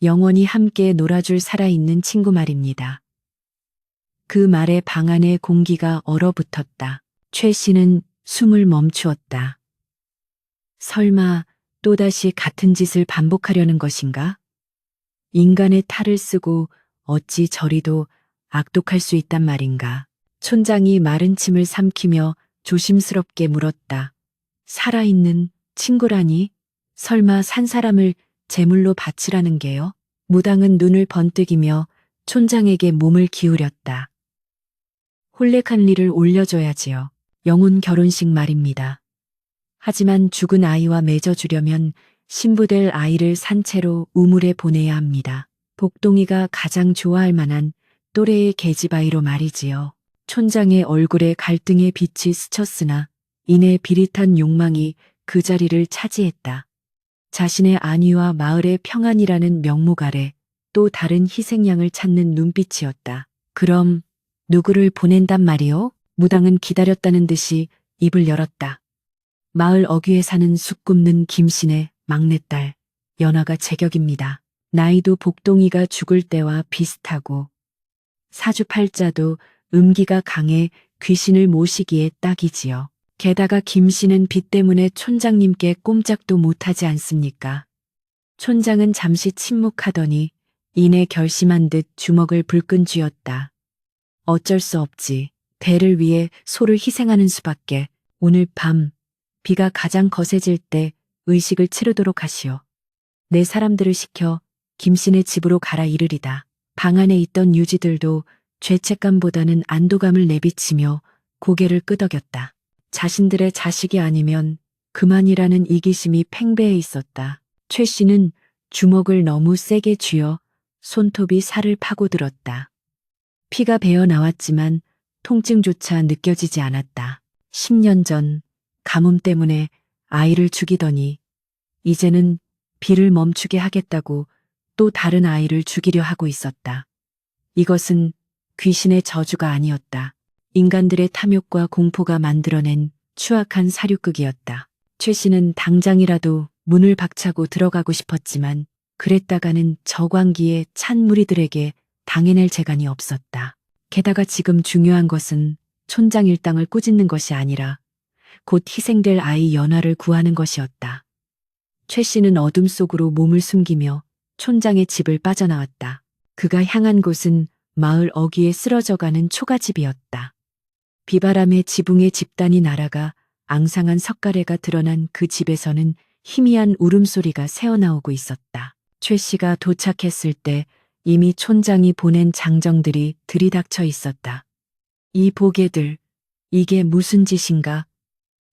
영원히 함께 놀아줄 살아있는 친구 말입니다. 그 말에 방 안의 공기가 얼어붙었다. 최 씨는 숨을 멈추었다. 설마 또다시 같은 짓을 반복하려는 것인가? 인간의 탈을 쓰고 어찌 저리도 악독할 수 있단 말인가? 촌장이 마른 침을 삼키며 조심스럽게 물었다. 살아있는 친구라니? 설마 산 사람을 제물로 바치라는 게요? 무당은 눈을 번뜩이며 촌장에게 몸을 기울였다. 홀레칸리를 올려줘야지요. 영혼 결혼식 말입니다. 하지만 죽은 아이와 맺어주려면 신부될 아이를 산채로 우물에 보내야 합니다. 복동이가 가장 좋아할 만한 또래의 계집아이로 말이지요. 촌장의 얼굴에 갈등의 빛이 스쳤으나 이내 비릿한 욕망이 그 자리를 차지했다. 자신의 안위와 마을의 평안이라는 명목 아래 또 다른 희생양을 찾는 눈빛이었다. 그럼 누구를 보낸단 말이오? 무당은 기다렸다는 듯이 입을 열었다. 마을 어귀에 사는 쑥 굽는 김신의 막내딸 연화가 제격입니다. 나이도 복동이가 죽을 때와 비슷하고 사주팔자도 음기가 강해 귀신을 모시기에 딱이지요. 게다가 김씨는 빚 때문에 촌장님께 꼼짝도 못하지 않습니까? 촌장은 잠시 침묵하더니 이내 결심한 듯 주먹을 불끈 쥐었다. 어쩔 수 없지. 배를 위해 소를 희생하는 수밖에. 오늘 밤 비가 가장 거세질 때 의식을 치르도록 하시오. 내 사람들을 시켜 김씨네 집으로 가라 이르리다. 방 안에 있던 유지들도 죄책감보다는 안도감을 내비치며 고개를 끄덕였다. 자신들의 자식이 아니면 그만이라는 이기심이 팽배해 있었다. 최 씨는 주먹을 너무 세게 쥐어 손톱이 살을 파고들었다. 피가 배어 나왔지만 통증조차 느껴지지 않았다. 10년 전 가뭄 때문에 아이를 죽이더니 이제는 비를 멈추게 하겠다고 또 다른 아이를 죽이려 하고 있었다. 이것은 귀신의 저주가 아니었다. 인간들의 탐욕과 공포가 만들어낸 추악한 사륙극이었다. 최 씨는 당장이라도 문을 박차고 들어가고 싶었지만 그랬다가는 저광기에 찬 무리들에게 당해낼 재간이 없었다. 게다가 지금 중요한 것은 촌장 일당을 꾸짖는 것이 아니라 곧 희생될 아이 연화를 구하는 것이었다. 최 씨는 어둠 속으로 몸을 숨기며 촌장의 집을 빠져나왔다. 그가 향한 곳은 마을 어귀에 쓰러져가는 초가집이었다. 비바람에 지붕의 집단이 날아가 앙상한 석가래가 드러난 그 집에서는 희미한 울음소리가 새어나오고 있었다. 최 씨가 도착했을 때 이미 촌장이 보낸 장정들이 들이닥쳐 있었다. 이 보게들, 이게 무슨 짓인가?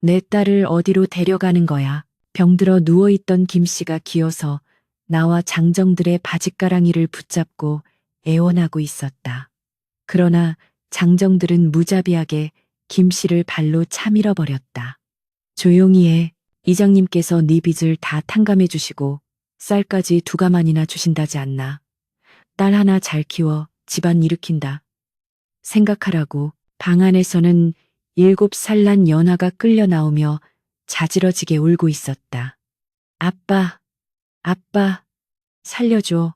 내 딸을 어디로 데려가는 거야? 병들어 누워있던 김씨가 기어서 나와 장정들의 바짓가랑이를 붙잡고 애원하고 있었다. 그러나 장정들은 무자비하게 김씨를 발로 차밀어 버렸다. 조용히 해. 이장님께서 네 빚을 다 탕감해 주시고 쌀까지 2가만이나 주신다지 않나. 딸 하나 잘 키워 집안 일으킨다. 생각하라고. 방 안에서는 7살 난 연화가 끌려 나오며 자지러지게 울고 있었다. 아빠, 아빠, 살려줘.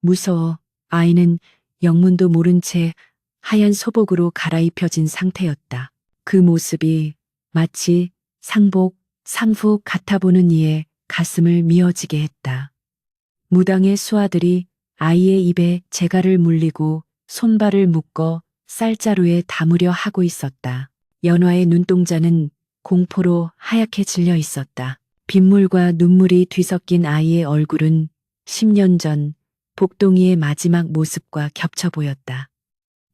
무서워. 아이는 영문도 모른 채 하얀 소복으로 갈아입혀진 상태였다. 그 모습이 마치 상복, 상후 같아 보는 이의 가슴을 미어지게 했다. 무당의 수아들이 아이의 입에 재갈을 물리고 손발을 묶어 쌀자루에 담으려 하고 있었다. 연화의 눈동자는 공포로 하얗게 질려 있었다. 빗물과 눈물이 뒤섞인 아이의 얼굴은 10년 전 복동이의 마지막 모습과 겹쳐 보였다.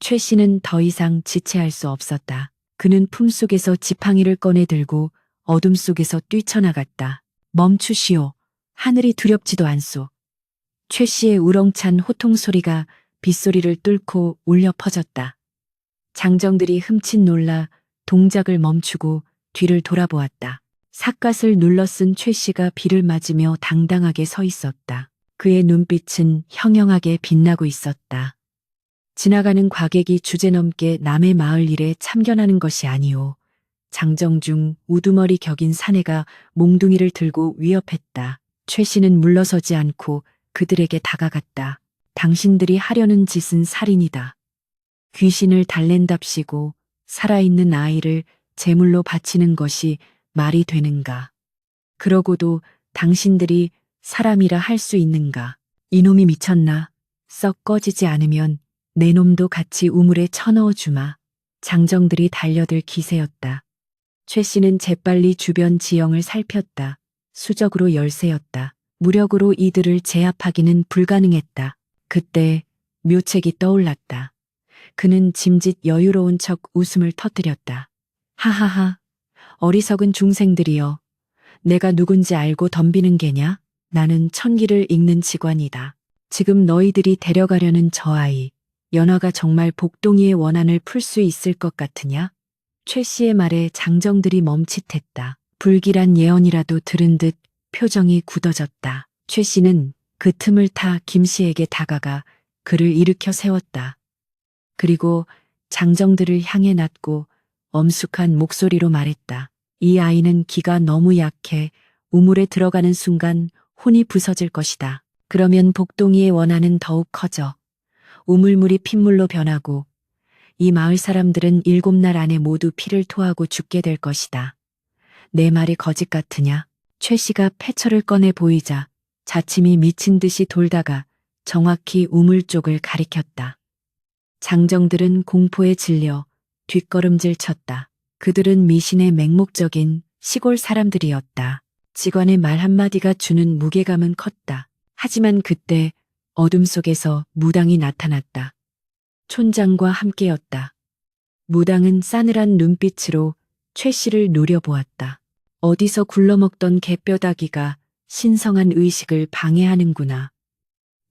최 씨는 더 이상 지체할 수 없었다. 그는 품속에서 지팡이를 꺼내 들고 어둠 속에서 뛰쳐나갔다. 멈추시오. 하늘이 두렵지도 않소. 최 씨의 우렁찬 호통 소리가 빗소리를 뚫고 울려 퍼졌다. 장정들이 흠칫 놀라 동작을 멈추고 뒤를 돌아보았다. 삿갓을 눌러쓴 최 씨가 비를 맞으며 당당하게 서 있었다. 그의 눈빛은 형형하게 빛나고 있었다. 지나가는 과객이 주제넘게 남의 마을 일에 참견하는 것이 아니오. 장정중 우두머리 격인 사내가 몽둥이를 들고 위협했다. 최 씨는 물러서지 않고 그들에게 다가갔다. 당신들이 하려는 짓은 살인이다. 귀신을 달랜답시고 살아있는 아이를 제물로 바치는 것이 말이 되는가. 그러고도 당신들이 사람이라 할 수 있는가. 이놈이 미쳤나. 썩 꺼지지 않으면 내 놈도 같이 우물에 쳐넣어 주마. 장정들이 달려들 기세였다. 최 씨는 재빨리 주변 지형을 살폈다. 수적으로 열세였다. 무력으로 이들을 제압하기는 불가능했다. 그때 묘책이 떠올랐다. 그는 짐짓 여유로운 척 웃음을 터뜨렸다. 하하하, 어리석은 중생들이여. 내가 누군지 알고 덤비는 게냐? 나는 천기를 읽는 직관이다. 지금 너희들이 데려가려는 저 아이, 연화가 정말 복동이의 원한을 풀 수 있을 것 같으냐? 최 씨의 말에 장정들이 멈칫했다. 불길한 예언이라도 들은 듯 표정이 굳어졌다. 최 씨는 그 틈을 타 김 씨에게 다가가 그를 일으켜 세웠다. 그리고 장정들을 향해 낮고 엄숙한 목소리로 말했다. 이 아이는 기가 너무 약해 우물에 들어가는 순간 혼이 부서질 것이다. 그러면 복동이의 원한은 더욱 커져 우물물이 핏물로 변하고 이 마을 사람들은 7날 안에 모두 피를 토하고 죽게 될 것이다. 내 말이 거짓 같으냐? 최 씨가 패처를 꺼내 보이자 자침이 미친 듯이 돌다가 정확히 우물 쪽을 가리켰다. 장정들은 공포에 질려 뒷걸음질 쳤다. 그들은 미신의 맹목적인 시골 사람들이었다. 직원의 말 한마디가 주는 무게감은 컸다. 하지만 그때 어둠 속에서 무당이 나타났다. 촌장과 함께였다. 무당은 싸늘한 눈빛으로 최 씨를 노려보았다. 어디서 굴러먹던 개뼈다귀가 신성한 의식을 방해하는구나.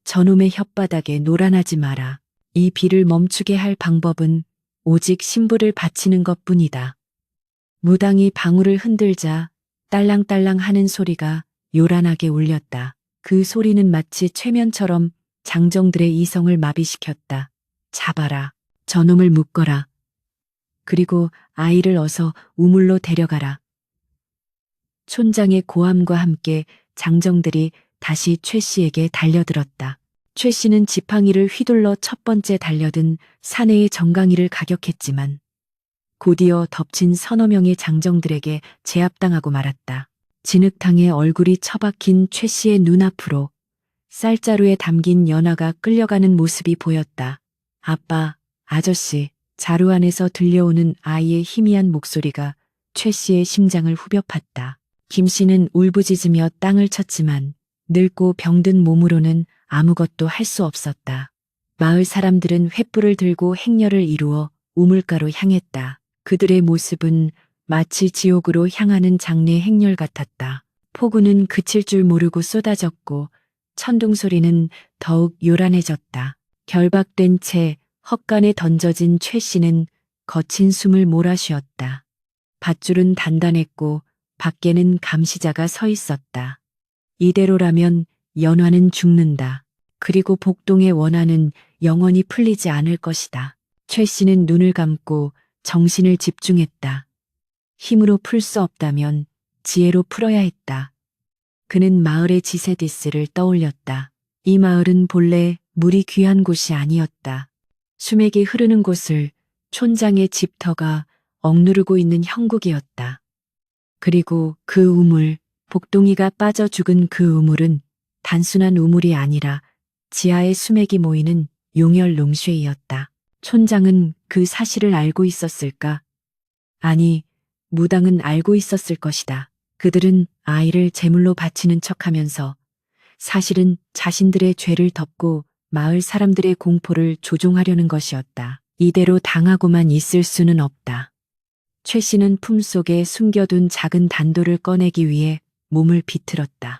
저놈의 혓바닥에 놀아나지 마라. 이 비를 멈추게 할 방법은 오직 신부를 바치는 것뿐이다. 무당이 방울을 흔들자 딸랑딸랑 하는 소리가 요란하게 울렸다. 그 소리는 마치 최면처럼 장정들의 이성을 마비시켰다. 잡아라. 저놈을 묶어라. 그리고 아이를 어서 우물로 데려가라. 촌장의 고함과 함께 장정들이 다시 최 씨에게 달려들었다. 최 씨는 지팡이를 휘둘러 첫 번째 달려든 사내의 정강이를 가격했지만 곧이어 덮친 서너 명의 장정들에게 제압당하고 말았다. 진흙탕에 얼굴이 처박힌 최 씨의 눈앞으로 쌀자루에 담긴 연화가 끌려가는 모습이 보였다. 아빠, 아저씨, 자루 안에서 들려오는 아이의 희미한 목소리가 최 씨의 심장을 후벼 팠다. 김 씨는 울부짖으며 땅을 쳤지만 늙고 병든 몸으로는 아무것도 할 수 없었다. 마을 사람들은 횃불을 들고 행렬을 이루어 우물가로 향했다. 그들의 모습은 마치 지옥으로 향하는 장례 행렬 같았다. 폭우는 그칠 줄 모르고 쏟아졌고 천둥 소리는 더욱 요란해졌다. 결박된 채 헛간에 던져진 최 씨는 거친 숨을 몰아쉬었다. 밧줄은 단단했고 밖에는 감시자가 서 있었다. 이대로라면 연화는 죽는다. 그리고 복동의 원한은 영원히 풀리지 않을 것이다. 최 씨는 눈을 감고 정신을 집중했다. 힘으로 풀 수 없다면 지혜로 풀어야 했다. 그는 마을의 지세디스를 떠올렸다. 이 마을은 본래 물이 귀한 곳이 아니었다. 수맥이 흐르는 곳을 촌장의 집터가 억누르고 있는 형국이었다. 그리고 그 우물, 복동이가 빠져 죽은 그 우물은 단순한 우물이 아니라 지하에 수맥이 모이는 용혈 농쉐이였다. 촌장은 그 사실을 알고 있었을까? 아니, 무당은 알고 있었을 것이다. 그들은 아이를 제물로 바치는 척하면서 사실은 자신들의 죄를 덮고 마을 사람들의 공포를 조종하려는 것이었다. 이대로 당하고만 있을 수는 없다. 최 씨는 품속에 숨겨둔 작은 단도를 꺼내기 위해 몸을 비틀었다.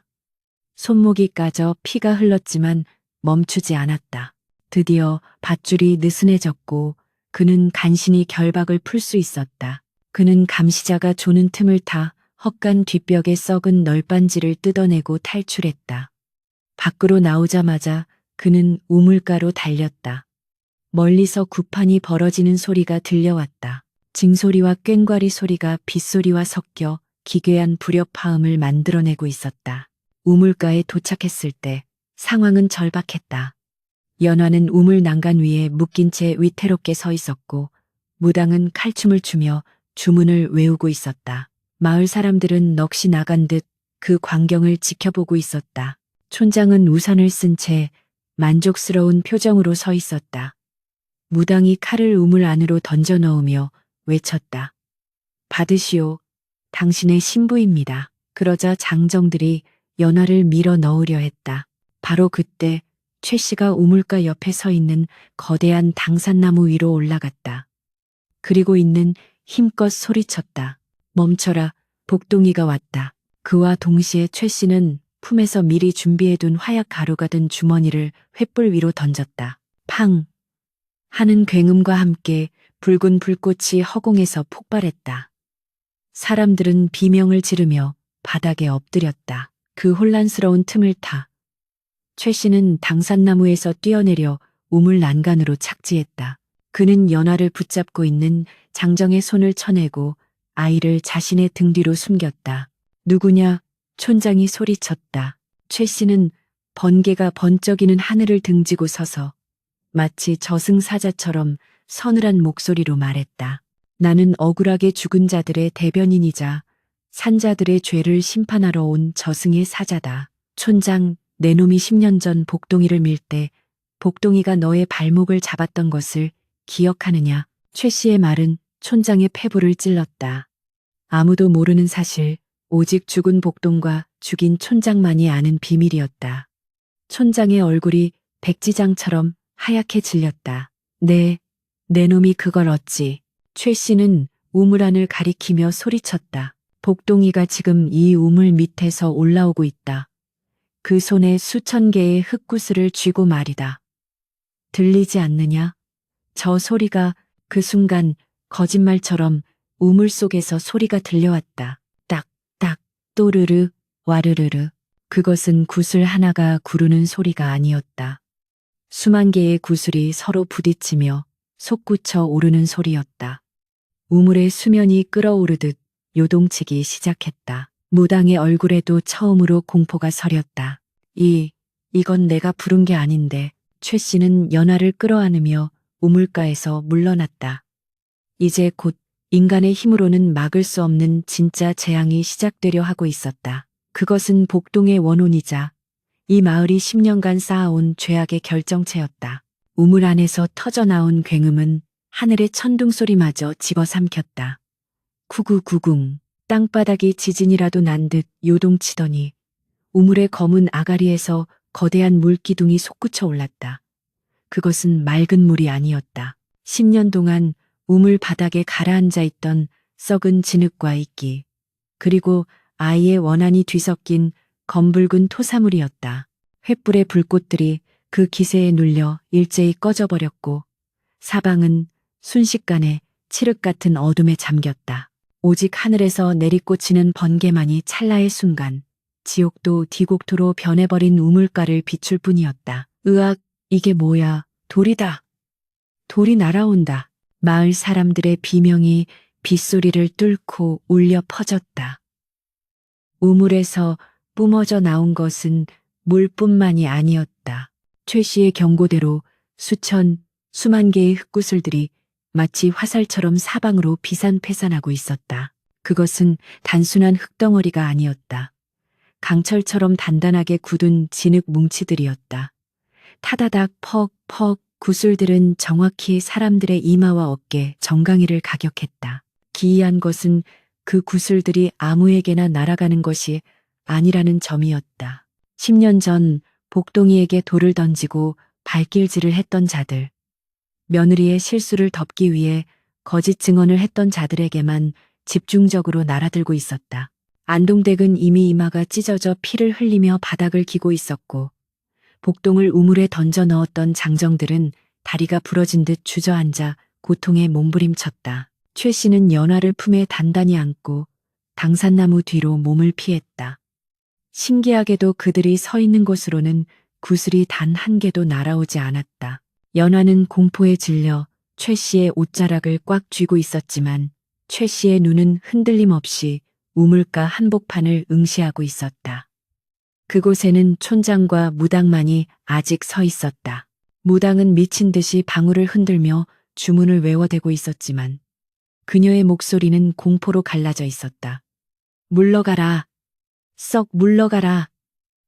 손목이 까져 피가 흘렀지만 멈추지 않았다. 드디어 밧줄이 느슨해졌고 그는 간신히 결박을 풀 수 있었다. 그는 감시자가 조는 틈을 타 헛간 뒷벽에 썩은 널빤지를 뜯어내고 탈출했다. 밖으로 나오자마자 그는 우물가로 달렸다. 멀리서 구판이 벌어지는 소리가 들려왔다. 징소리와 꽹과리 소리가 빗소리와 섞여 기괴한 불협화음을 만들어내고 있었다. 우물가에 도착했을 때 상황은 절박했다. 연화는 우물 난간 위에 묶인 채 위태롭게 서 있었고 무당은 칼춤을 추며 주문을 외우고 있었다. 마을 사람들은 넋이 나간 듯 그 광경을 지켜보고 있었다. 촌장은 우산을 쓴 채 만족스러운 표정으로 서 있었다. 무당이 칼을 우물 안으로 던져 넣으며 외쳤다. 받으시오. 당신의 신부입니다. 그러자 장정들이 연화를 밀어 넣으려 했다. 바로 그때 최 씨가 우물가 옆에 서 있는 거대한 당산나무 위로 올라갔다. 그리고 있는 힘껏 소리쳤다. 멈춰라. 복동이가 왔다. 그와 동시에 최 씨는 품에서 미리 준비해둔 화약 가루가 든 주머니를 횃불 위로 던졌다. 팡! 하는 굉음과 함께 붉은 불꽃이 허공에서 폭발했다. 사람들은 비명을 지르며 바닥에 엎드렸다. 그 혼란스러운 틈을 타 최 씨는 당산나무에서 뛰어내려 우물 난간으로 착지했다. 그는 연화를 붙잡고 있는 장정의 손을 쳐내고 아이를 자신의 등 뒤로 숨겼다. 누구냐? 촌장이 소리쳤다. 최 씨는 번개가 번쩍이는 하늘을 등지고 서서 마치 저승사자처럼 서늘한 목소리로 말했다. 나는 억울하게 죽은 자들의 대변인이자 산자들의 죄를 심판하러 온 저승의 사자다. 촌장, 내 놈이 10년 전 복동이를 밀 때 복동이가 너의 발목을 잡았던 것을 기억하느냐? 최 씨의 말은 촌장의 폐부를 찔렀다. 아무도 모르는 사실, 오직 죽은 복동과 죽인 촌장만이 아는 비밀이었다. 촌장의 얼굴이 백지장처럼 하얗게 질렸다. 네, 내 놈이 그걸 어찌. 최 씨는 우물 안을 가리키며 소리쳤다. 복동이가 지금 이 우물 밑에서 올라오고 있다. 그 손에 수천 개의 흙구슬을 쥐고 말이다. 들리지 않느냐? 저 소리가 그 순간 거짓말처럼 우물 속에서 소리가 들려왔다. 딱딱 또르르 와르르르. 그것은 구슬 하나가 구르는 소리가 아니었다. 수만 개의 구슬이 서로 부딪히며 솟구쳐 오르는 소리였다. 우물의 수면이 끓어오르듯 요동치기 시작했다. 무당의 얼굴에도 처음으로 공포가 서렸다. 이건 내가 부른 게 아닌데. 최 씨는 연화를 끌어안으며 우물가에서 물러났다. 이제 곧 인간의 힘으로는 막을 수 없는 진짜 재앙이 시작되려 하고 있었다. 그것은 복동의 원혼이자 이 마을이 10년간 쌓아온 죄악의 결정체였다. 우물 안에서 터져나온 굉음은 하늘의 천둥소리마저 집어삼켰다. 구구구궁. 땅바닥이 지진이라도 난 듯 요동치더니 우물의 검은 아가리에서 거대한 물기둥이 솟구쳐 올랐다. 그것은 맑은 물이 아니었다. 10년 동안 우물 바닥에 가라앉아 있던 썩은 진흙과 이끼, 그리고 아이의 원한이 뒤섞인 검붉은 토사물이었다. 횃불의 불꽃들이 그 기세에 눌려 일제히 꺼져버렸고 사방은 순식간에 칠흑 같은 어둠에 잠겼다. 오직 하늘에서 내리꽂히는 번개만이 찰나의 순간 지옥도 디곡토로 변해버린 우물가를 비출 뿐이었다. 으악, 이게 뭐야? 돌이다. 돌이 날아온다. 마을 사람들의 비명이 빗소리를 뚫고 울려 퍼졌다. 우물에서 뿜어져 나온 것은 물뿐만이 아니었다. 최 씨의 경고대로 수만 개의 흙구슬들이 마치 화살처럼 사방으로 비산패산하고 있었다. 그것은 단순한 흙덩어리가 아니었다. 강철처럼 단단하게 굳은 진흙 뭉치들이었다. 타다닥 퍽퍽 구슬들은 정확히 사람들의 이마와 어깨, 정강이를 가격했다. 기이한 것은 그 구슬들이 아무에게나 날아가는 것이 아니라는 점이었다. 10년 전 복동이에게 돌을 던지고 발길질을 했던 자들, 며느리의 실수를 덮기 위해 거짓 증언을 했던 자들에게만 집중적으로 날아들고 있었다. 안동댁은 이미 이마가 찢어져 피를 흘리며 바닥을 기고 있었고, 복동을 우물에 던져 넣었던 장정들은 다리가 부러진 듯 주저앉아 고통에 몸부림쳤다. 최 씨는 연화를 품에 단단히 안고 당산나무 뒤로 몸을 피했다. 신기하게도 그들이 서 있는 곳으로는 구슬이 단 한 개도 날아오지 않았다. 연화는 공포에 질려 최 씨의 옷자락을 꽉 쥐고 있었지만 최 씨의 눈은 흔들림 없이 우물가 한복판을 응시하고 있었다. 그곳에는 촌장과 무당만이 아직 서 있었다. 무당은 미친 듯이 방울을 흔들며 주문을 외워대고 있었지만 그녀의 목소리는 공포로 갈라져 있었다. 물러가라. 썩 물러가라.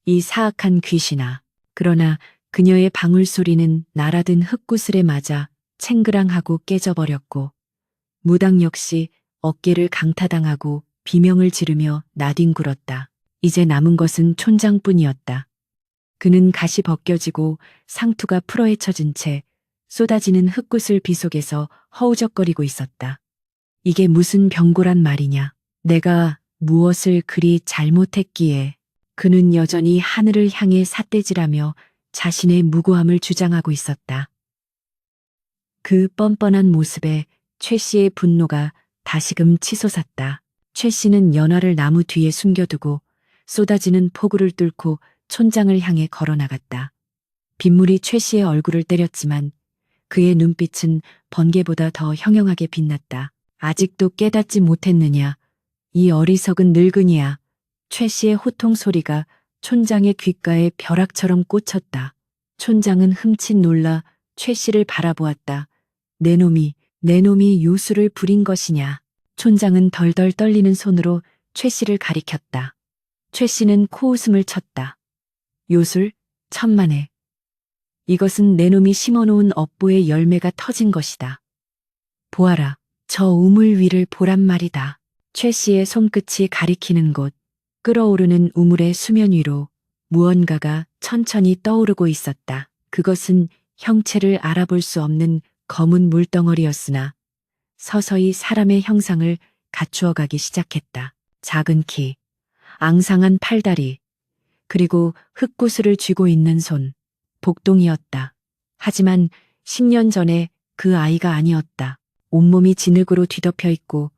이 사악한 귀신아. 그러나 그녀의 방울 소리는 날아든 흙구슬에 맞아 챙그랑하고 깨져버렸고 무당 역시 어깨를 강타당하고 비명을 지르며 나뒹굴었다. 이제 남은 것은 촌장뿐이었다. 그는 갓이 벗겨지고 상투가 풀어헤쳐진 채 쏟아지는 흙구슬 비 속에서 허우적거리고 있었다. 이게 무슨 병고란 말이냐. 내가 무엇을 그리 잘못했기에. 그는 여전히 하늘을 향해 삿대질하며 자신의 무고함을 주장하고 있었다. 그 뻔뻔한 모습에 최 씨의 분노가 다시금 치솟았다. 최 씨는 연화를 나무 뒤에 숨겨두고 쏟아지는 폭우를 뚫고 촌장을 향해 걸어나갔다. 빗물이 최 씨의 얼굴을 때렸지만 그의 눈빛은 번개보다 더 형형하게 빛났다. 아직도 깨닫지 못했느냐. 이 어리석은 늙은이야. 최 씨의 호통 소리가 촌장의 귓가에 벼락처럼 꽂혔다. 촌장은 흠칫 놀라 최 씨를 바라보았다. 내 놈이 요술을 부린 것이냐. 촌장은 덜덜 떨리는 손으로 최 씨를 가리켰다. 최 씨는 코웃음을 쳤다. 요술? 천만에. 이것은 내 놈이 심어놓은 업보의 열매가 터진 것이다. 보아라. 저 우물 위를 보란 말이다. 최 씨의 손끝이 가리키는 곳, 끓어오르는 우물의 수면 위로 무언가가 천천히 떠오르고 있었다. 그것은 형체를 알아볼 수 없는 검은 물덩어리였으나 서서히 사람의 형상을 갖추어 가기 시작했다. 작은 키, 앙상한 팔다리, 그리고 흙구슬을 쥐고 있는 손, 복동이었다. 하지만 10년 전에 그 아이가 아니었다. 온몸이 진흙으로 뒤덮여 있고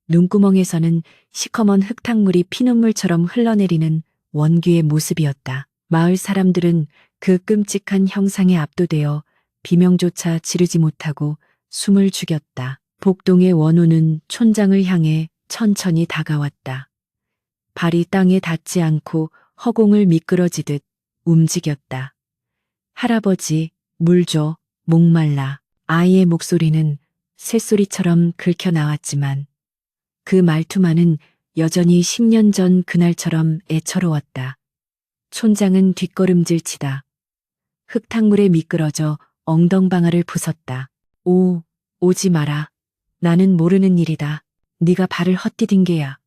눈구멍에서는 시커먼 흙탕물이 피눈물처럼 흘러내리는 원귀의 모습이었다. 마을 사람들은 그 끔찍한 형상에 압도되어 비명조차 지르지 못하고 숨을 죽였다. 복동의 원우는 촌장을 향해 천천히 다가왔다. 발이 땅에 닿지 않고 허공을 미끄러지듯 움직였다. 할아버지, 물 줘, 목말라. 아이의 목소리는 새소리처럼 긁혀 나왔지만 그 말투만은 여전히 10년 전 그날처럼 애처로웠다. 촌장은 뒷걸음질치다 흙탕물에 미끄러져 엉덩방아를 부쉈다. 오지 마라. 나는 모르는 일이다. 네가 발을 헛디딘 게야.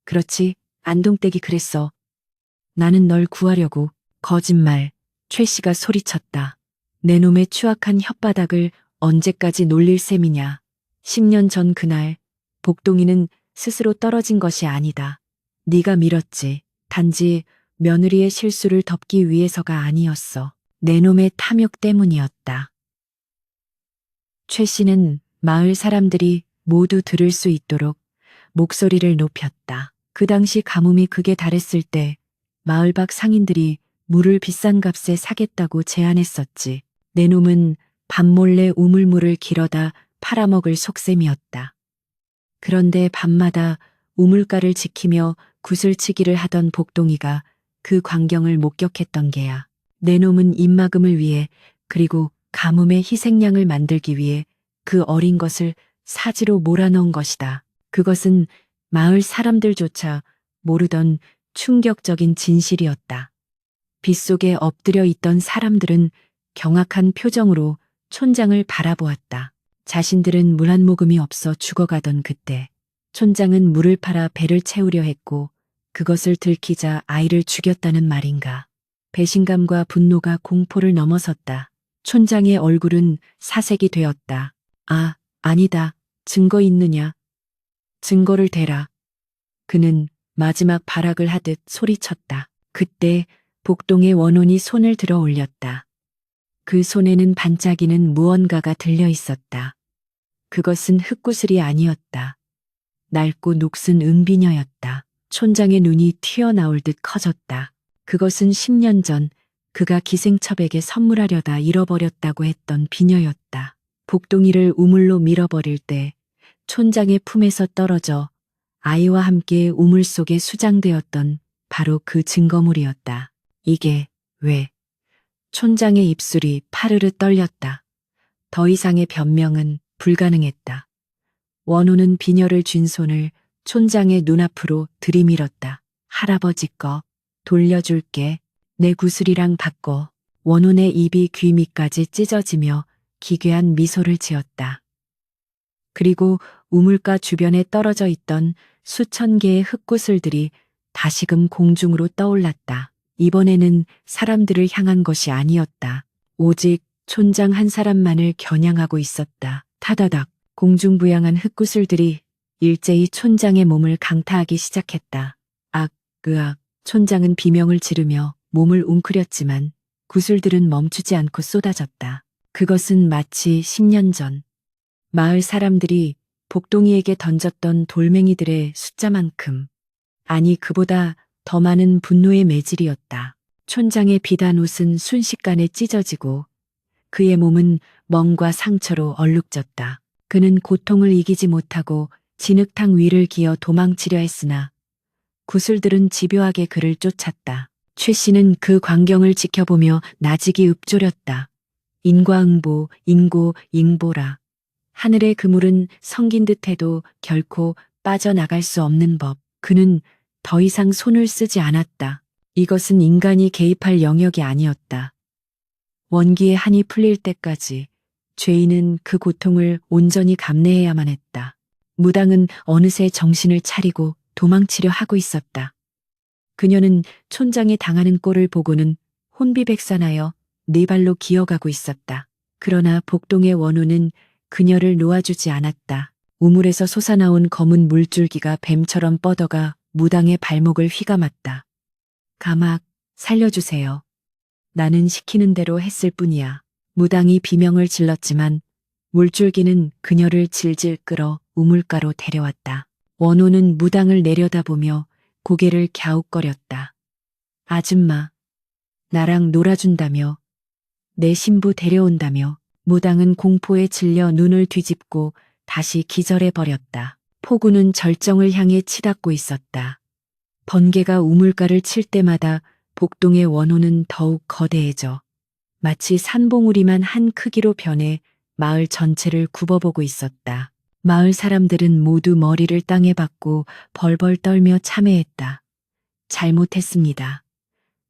그렇지, 안동댁이 그랬어. 나는 널 구하려고. 거짓말. 최 씨가 소리쳤다. 내 놈의 추악한 혓바닥을 언제까지 놀릴 셈이냐. 10년 전 그날 복동이는 스스로 떨어진 것이 아니다. 네가 밀었지. 단지 며느리의 실수를 덮기 위해서가 아니었어. 내 놈의 탐욕 때문이었다. 최 씨는 마을 사람들이 모두 들을 수 있도록 목소리를 높였다. 그 당시 가뭄이 극에 달했을 때 마을 밖 상인들이 물을 비싼 값에 사겠다고 제안했었지. 내 놈은 밤몰래 우물물을 길어다 팔아먹을 속셈이었다. 그런데 밤마다 우물가를 지키며 구슬치기를 하던 복동이가 그 광경을 목격했던 게야. 내 놈은 입막음을 위해 그리고 가뭄의 희생양을 만들기 위해 그 어린 것을 사지로 몰아넣은 것이다. 그것은 마을 사람들조차 모르던 충격적인 진실이었다. 빗속에 엎드려 있던 사람들은 경악한 표정으로 촌장을 바라보았다. 자신들은 물 한 모금이 없어 죽어가던 그때 촌장은 물을 팔아 배를 채우려 했고 그것을 들키자 아이를 죽였다는 말인가. 배신감과 분노가 공포를 넘어섰다. 촌장의 얼굴은 사색이 되었다. 아, 아니다. 증거 있느냐? 증거를 대라. 그는 마지막 발악을 하듯 소리쳤다. 그때 복동의 원혼이 손을 들어 올렸다. 그 손에는 반짝이는 무언가가 들려 있었다. 그것은 흙구슬이 아니었다. 낡고 녹슨 은비녀였다. 촌장의 눈이 튀어나올 듯 커졌다. 그것은 10년 전 그가 기생첩에게 선물하려다 잃어버렸다고 했던 비녀였다. 복동이를 우물로 밀어버릴 때 촌장의 품에서 떨어져 아이와 함께 우물 속에 수장되었던 바로 그 증거물이었다. 이게 왜? 촌장의 입술이 파르르 떨렸다. 더 이상의 변명은 불가능했다. 원호는 비녀를 쥔 손을 촌장의 눈앞으로 들이밀었다. 할아버지 거 돌려줄게. 내 구슬이랑 바꿔. 원혼의 입이 귀 밑까지 찢어지며 기괴한 미소를 지었다. 그리고 우물가 주변에 떨어져 있던 수천 개의 흙구슬들이 다시금 공중으로 떠올랐다. 이번에는 사람들을 향한 것이 아니었다. 오직 촌장 한 사람만을 겨냥하고 있었다. 타다닥 공중부양한 흙구슬들이 일제히 촌장의 몸을 강타하기 시작했다. 악, 으악. 촌장은 비명을 지르며 몸을 웅크렸지만 구슬들은 멈추지 않고 쏟아졌다. 그것은 마치 10년 전 마을 사람들이 복동이에게 던졌던 돌멩이들의 숫자만큼, 아니 그보다 더 많은 분노의 매질이었다. 촌장의 비단 옷은 순식간에 찢어지고 그의 몸은 멍과 상처로 얼룩졌다. 그는 고통을 이기지 못하고 진흙탕 위를 기어 도망치려 했으나 구슬들은 집요하게 그를 쫓았다. 최 씨는 그 광경을 지켜보며 나직이 읊조렸다. 인과응보, 인고, 잉보라. 하늘의 그물은 성긴 듯해도 결코 빠져나갈 수 없는 법. 그는 더 이상 손을 쓰지 않았다. 이것은 인간이 개입할 영역이 아니었다. 원기의 한이 풀릴 때까지 죄인은 그 고통을 온전히 감내해야만 했다. 무당은 어느새 정신을 차리고 도망치려 하고 있었다. 그녀는 촌장이 당하는 꼴을 보고는 혼비백산하여 네 발로 기어가고 있었다. 그러나 복동의 원호는 그녀를 놓아주지 않았다. 우물에서 솟아나온 검은 물줄기가 뱀처럼 뻗어가 무당의 발목을 휘감았다. 가막, 살려주세요. 나는 시키는 대로 했을 뿐이야. 무당이 비명을 질렀지만 물줄기는 그녀를 질질 끌어 우물가로 데려왔다. 원호는 무당을 내려다보며 고개를 갸웃거렸다. 아줌마, 나랑 놀아준다며, 내 신부 데려온다며. 무당은 공포에 질려 눈을 뒤집고 다시 기절해버렸다. 폭우는 절정을 향해 치닫고 있었다. 번개가 우물가를 칠 때마다 복동의 원호는 더욱 거대해져 마치 산봉우리만 한 크기로 변해 마을 전체를 굽어보고 있었다. 마을 사람들은 모두 머리를 땅에 박고 벌벌 떨며 참회했다. 잘못했습니다.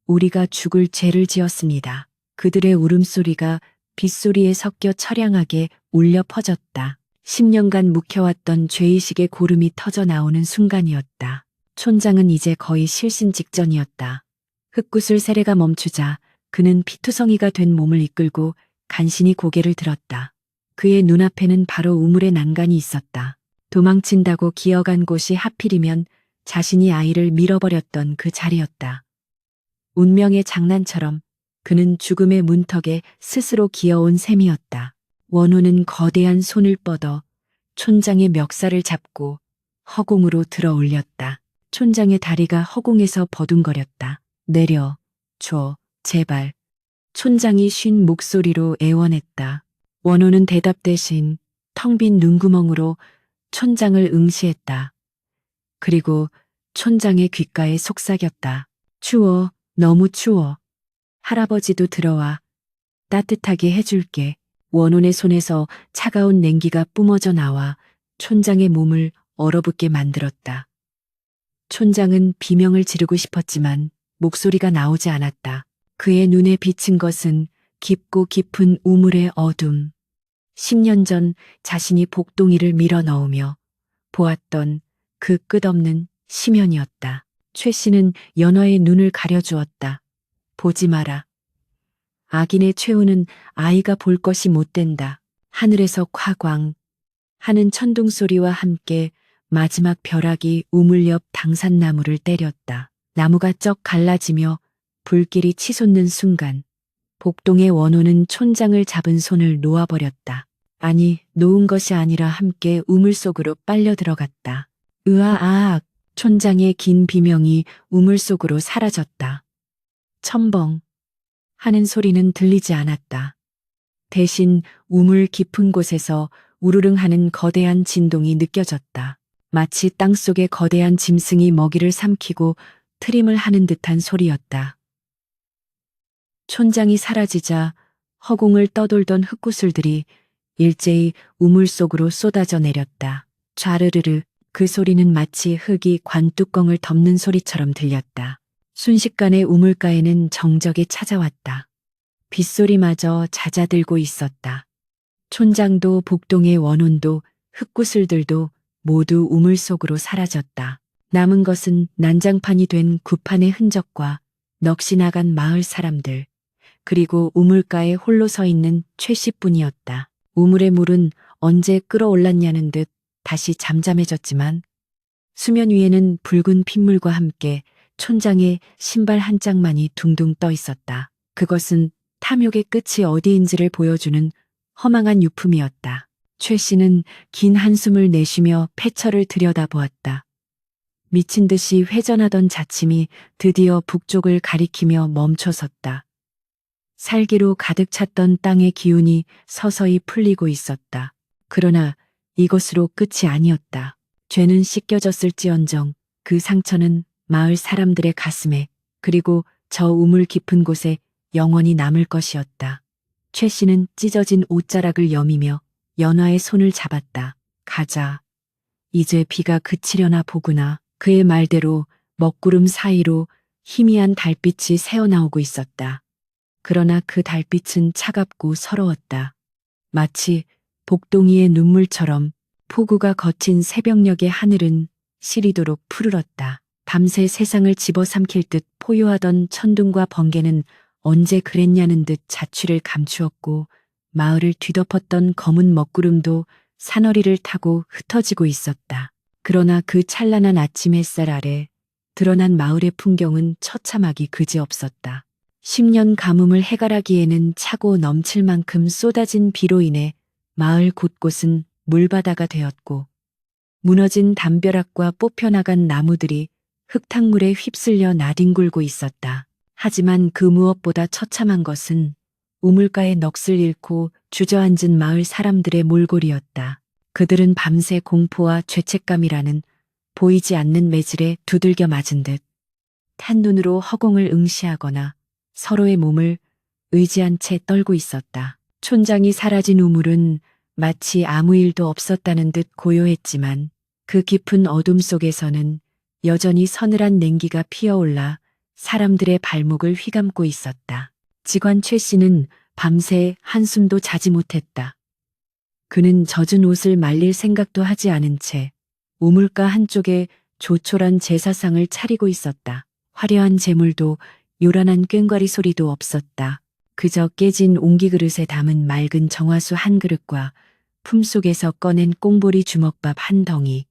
우리가 죽을 죄를 지었습니다. 그들의 울음소리가 빗소리에 섞여 처량하게 울려 퍼졌다. 10년간 묵혀왔던 죄의식의 고름이 터져 나오는 순간이었다. 촌장은 이제 거의 실신 직전이었다. 흙구슬 세례가 멈추자 그는 피투성이가 된 몸을 이끌고 간신히 고개를 들었다. 그의 눈앞에는 바로 우물의 난간이 있었다. 도망친다고 기어간 곳이 하필이면 자신이 아이를 밀어버렸던 그 자리였다. 운명의 장난처럼 그는 죽음의 문턱에 스스로 기어온 셈이었다. 원호는 거대한 손을 뻗어 촌장의 멱살을 잡고 허공으로 들어 올렸다. 촌장의 다리가 허공에서 버둥거렸다. 내려, 줘, 제발. 촌장이 쉰 목소리로 애원했다. 원호는 대답 대신 텅 빈 눈구멍으로 촌장을 응시했다. 그리고 촌장의 귓가에 속삭였다. 추워, 너무 추워. 할아버지도 들어와. 따뜻하게 해줄게. 원혼의 손에서 차가운 냉기가 뿜어져 나와 촌장의 몸을 얼어붙게 만들었다. 촌장은 비명을 지르고 싶었지만 목소리가 나오지 않았다. 그의 눈에 비친 것은 깊고 깊은 우물의 어둠. 10년 전 자신이 복동이를 밀어 넣으며 보았던 그 끝없는 심연이었다. 최 씨는 연화의 눈을 가려주었다. 보지 마라. 악인의 최후는 아이가 볼 것이 못 된다. 하늘에서 콱광 하는 천둥 소리와 함께 마지막 벼락이 우물 옆 당산나무를 때렸다. 나무가 쩍 갈라지며 불길이 치솟는 순간 복동의 원호는 촌장을 잡은 손을 놓아버렸다. 아니, 놓은 것이 아니라 함께 우물 속으로 빨려 들어갔다. 으아악! 촌장의 긴 비명이 우물 속으로 사라졌다. 첨벙 하는 소리는 들리지 않았다. 대신 우물 깊은 곳에서 우르릉 하는 거대한 진동이 느껴졌다. 마치 땅속의 거대한 짐승이 먹이를 삼키고 트림을 하는 듯한 소리였다. 촌장이 사라지자 허공을 떠돌던 흙구슬들이 일제히 우물 속으로 쏟아져 내렸다. 좌르르르 그 소리는 마치 흙이 관뚜껑을 덮는 소리처럼 들렸다. 순식간에 우물가에는 정적이 찾아왔다. 빗소리마저 잦아들고 있었다. 촌장도 복동의 원혼도 흙구슬들도 모두 우물 속으로 사라졌다. 남은 것은 난장판이 된 구판의 흔적과 넋이 나간 마을 사람들, 그리고 우물가에 홀로 서 있는 최 씨뿐이었다. 우물의 물은 언제 끓어올랐냐는 듯 다시 잠잠해졌지만 수면 위에는 붉은 핏물과 함께 촌장의 신발 한 짝만이 둥둥 떠 있었다. 그것은 탐욕의 끝이 어디인지를 보여주는 허망한 유품이었다. 최 씨는 긴 한숨을 내쉬며 폐처를 들여다보았다. 미친 듯이 회전하던 자침이 드디어 북쪽을 가리키며 멈춰섰다. 살기로 가득 찼던 땅의 기운이 서서히 풀리고 있었다. 그러나 이것으로 끝이 아니었다. 죄는 씻겨졌을지언정 그 상처는 마을 사람들의 가슴에 그리고 저 우물 깊은 곳에 영원히 남을 것이었다. 최 씨는 찢어진 옷자락을 여미며 연화의 손을 잡았다. 가자. 이제 비가 그치려나 보구나. 그의 말대로 먹구름 사이로 희미한 달빛이 새어나오고 있었다. 그러나 그 달빛은 차갑고 서러웠다. 마치 복동이의 눈물처럼 폭우가 거친 새벽녘의 하늘은 시리도록 푸르렀다. 밤새 세상을 집어삼킬 듯 포효하던 천둥과 번개는 언제 그랬냐는 듯 자취를 감추었고 마을을 뒤덮었던 검은 먹구름도 산허리를 타고 흩어지고 있었다. 그러나 그 찬란한 아침 햇살 아래 드러난 마을의 풍경은 처참하기 그지없었다. 10년 가뭄을 해결하기에는 차고 넘칠 만큼 쏟아진 비로 인해 마을 곳곳은 물바다가 되었고 무너진 담벼락과 뽑혀나간 나무들이 흙탕물에 휩쓸려 나뒹굴고 있었다. 하지만 그 무엇보다 처참한 것은 우물가의 넋을 잃고 주저앉은 마을 사람들의 몰골이었다. 그들은 밤새 공포와 죄책감이라는 보이지 않는 매질에 두들겨 맞은 듯 탄 눈으로 허공을 응시하거나 서로의 몸을 의지한 채 떨고 있었다. 촌장이 사라진 우물은 마치 아무 일도 없었다는 듯 고요했지만 그 깊은 어둠 속에서는 여전히 서늘한 냉기가 피어올라 사람들의 발목을 휘감고 있었다. 직원 최 씨는 밤새 한숨도 자지 못했다. 그는 젖은 옷을 말릴 생각도 하지 않은 채 우물가 한쪽에 조촐한 제사상을 차리고 있었다. 화려한 제물도 요란한 꽹과리 소리도 없었다. 그저 깨진 옹기그릇에 담은 맑은 정화수 한 그릇과 품속에서 꺼낸 꽁보리 주먹밥 한 덩이,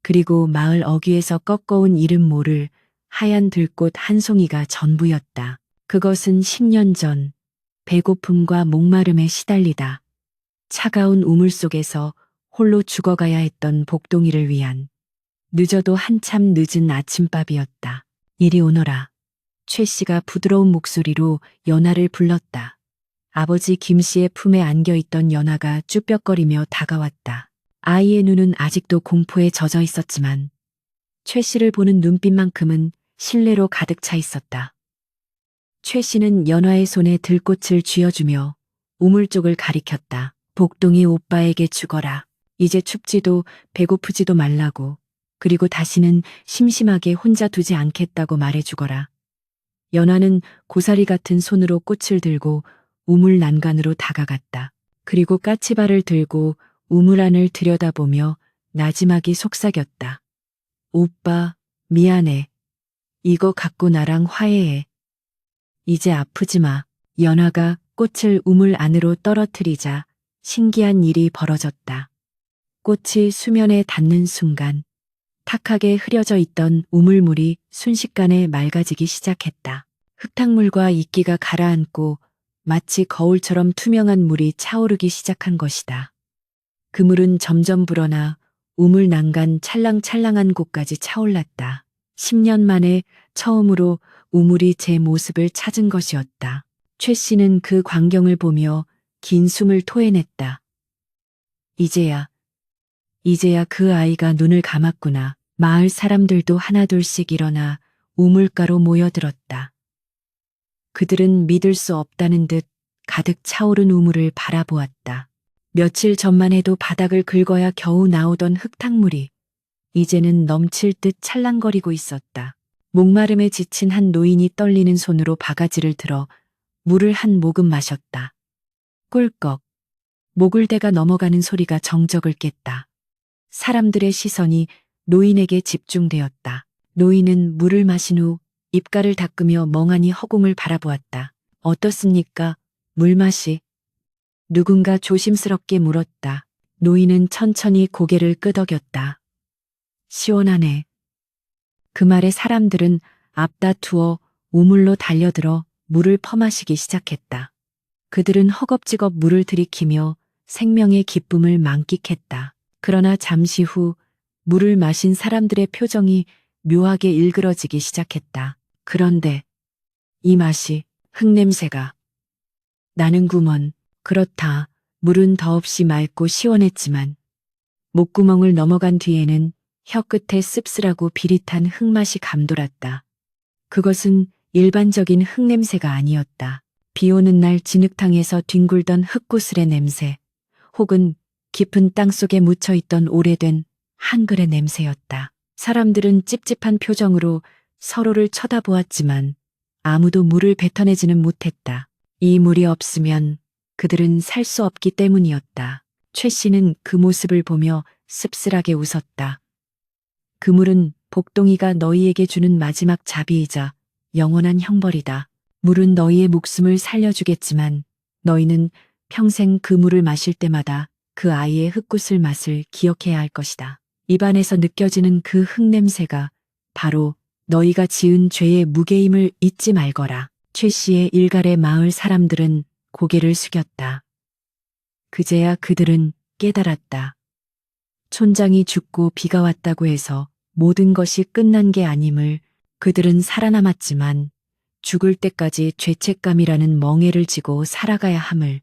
그리고 마을 어귀에서 꺾어온 이름 모를 하얀 들꽃 한 송이가 전부였다. 그것은 10년 전 배고픔과 목마름에 시달리다 차가운 우물 속에서 홀로 죽어가야 했던 복동이를 위한 늦어도 한참 늦은 아침밥이었다. 이리 오너라. 최 씨가 부드러운 목소리로 연화를 불렀다. 아버지 김 씨의 품에 안겨있던 연화가 쭈뼛거리며 다가왔다. 아이의 눈은 아직도 공포에 젖어 있었지만 최 씨를 보는 눈빛만큼은 신뢰로 가득 차 있었다. 최 씨는 연화의 손에 들꽃을 쥐어주며 우물 쪽을 가리켰다. 복동이 오빠에게 죽어라. 이제 춥지도 배고프지도 말라고. 그리고 다시는 심심하게 혼자 두지 않겠다고 말해주거라. 연화는 고사리 같은 손으로 꽃을 들고 우물 난간으로 다가갔다. 그리고 까치발을 들고 우물 안을 들여다보며 나지막이 속삭였다. 오빠, 미안해. 이거 갖고 나랑 화해해. 이제 아프지 마. 연화가 꽃을 우물 안으로 떨어뜨리자 신기한 일이 벌어졌다. 꽃이 수면에 닿는 순간 탁하게 흐려져 있던 우물물이 순식간에 맑아지기 시작했다. 흙탕물과 이끼가 가라앉고 마치 거울처럼 투명한 물이 차오르기 시작한 것이다. 그 물은 점점 불어나 우물 난간 찰랑찰랑한 곳까지 차올랐다. 10년 만에 처음으로 우물이 제 모습을 찾은 것이었다. 최 씨는 그 광경을 보며 긴 숨을 토해냈다. 이제야 그 아이가 눈을 감았구나. 마을 사람들도 하나둘씩 일어나 우물가로 모여들었다. 그들은 믿을 수 없다는 듯 가득 차오른 우물을 바라보았다. 며칠 전만 해도 바닥을 긁어야 겨우 나오던 흙탕물이 이제는 넘칠 듯 찰랑거리고 있었다. 목마름에 지친 한 노인이 떨리는 손으로 바가지를 들어 물을 한 모금 마셨다. 꿀꺽. 목을 대가 넘어가는 소리가 정적을 깼다. 사람들의 시선이 노인에게 집중되었다. 노인은 물을 마신 후 입가를 닦으며 멍하니 허공을 바라보았다. 어떻습니까? 물맛이? 누군가 조심스럽게 물었다. 노인은 천천히 고개를 끄덕였다. 시원하네. 그 말에 사람들은 앞다투어 우물로 달려들어 물을 퍼마시기 시작했다. 그들은 허겁지겁 물을 들이키며 생명의 기쁨을 만끽했다. 그러나 잠시 후 물을 마신 사람들의 표정이 묘하게 일그러지기 시작했다. 그런데 이 맛이, 흙냄새가 나는구먼. 그렇다. 물은 더없이 맑고 시원했지만 목구멍을 넘어간 뒤에는 혀끝에 씁쓸하고 비릿한 흙맛이 감돌았다. 그것은 일반적인 흙냄새가 아니었다. 비 오는 날 진흙탕에서 뒹굴던 흙구슬의 냄새, 혹은 깊은 땅속에 묻혀있던 오래된 한글의 냄새였다. 사람들은 찝찝한 표정으로 서로를 쳐다보았지만 아무도 물을 뱉어내지는 못했다. 이 물이 없으면 그들은 살 수 없기 때문이었다. 최 씨는 그 모습을 보며 씁쓸하게 웃었다. 그 물은 복동이가 너희에게 주는 마지막 자비이자 영원한 형벌이다. 물은 너희의 목숨을 살려주겠지만 너희는 평생 그 물을 마실 때마다 그 아이의 흙구슬 맛을 기억해야 할 것이다. 입안에서 느껴지는 그 흙냄새가 바로 너희가 지은 죄의 무게임을 잊지 말거라. 최 씨의 일갈의 마을 사람들은 고개를 숙였다. 그제야 그들은 깨달았다. 촌장이 죽고 비가 왔다고 해서 모든 것이 끝난 게 아님을. 그들은 살아남았지만 죽을 때까지 죄책감이라는 멍에를 지고 살아가야 함을.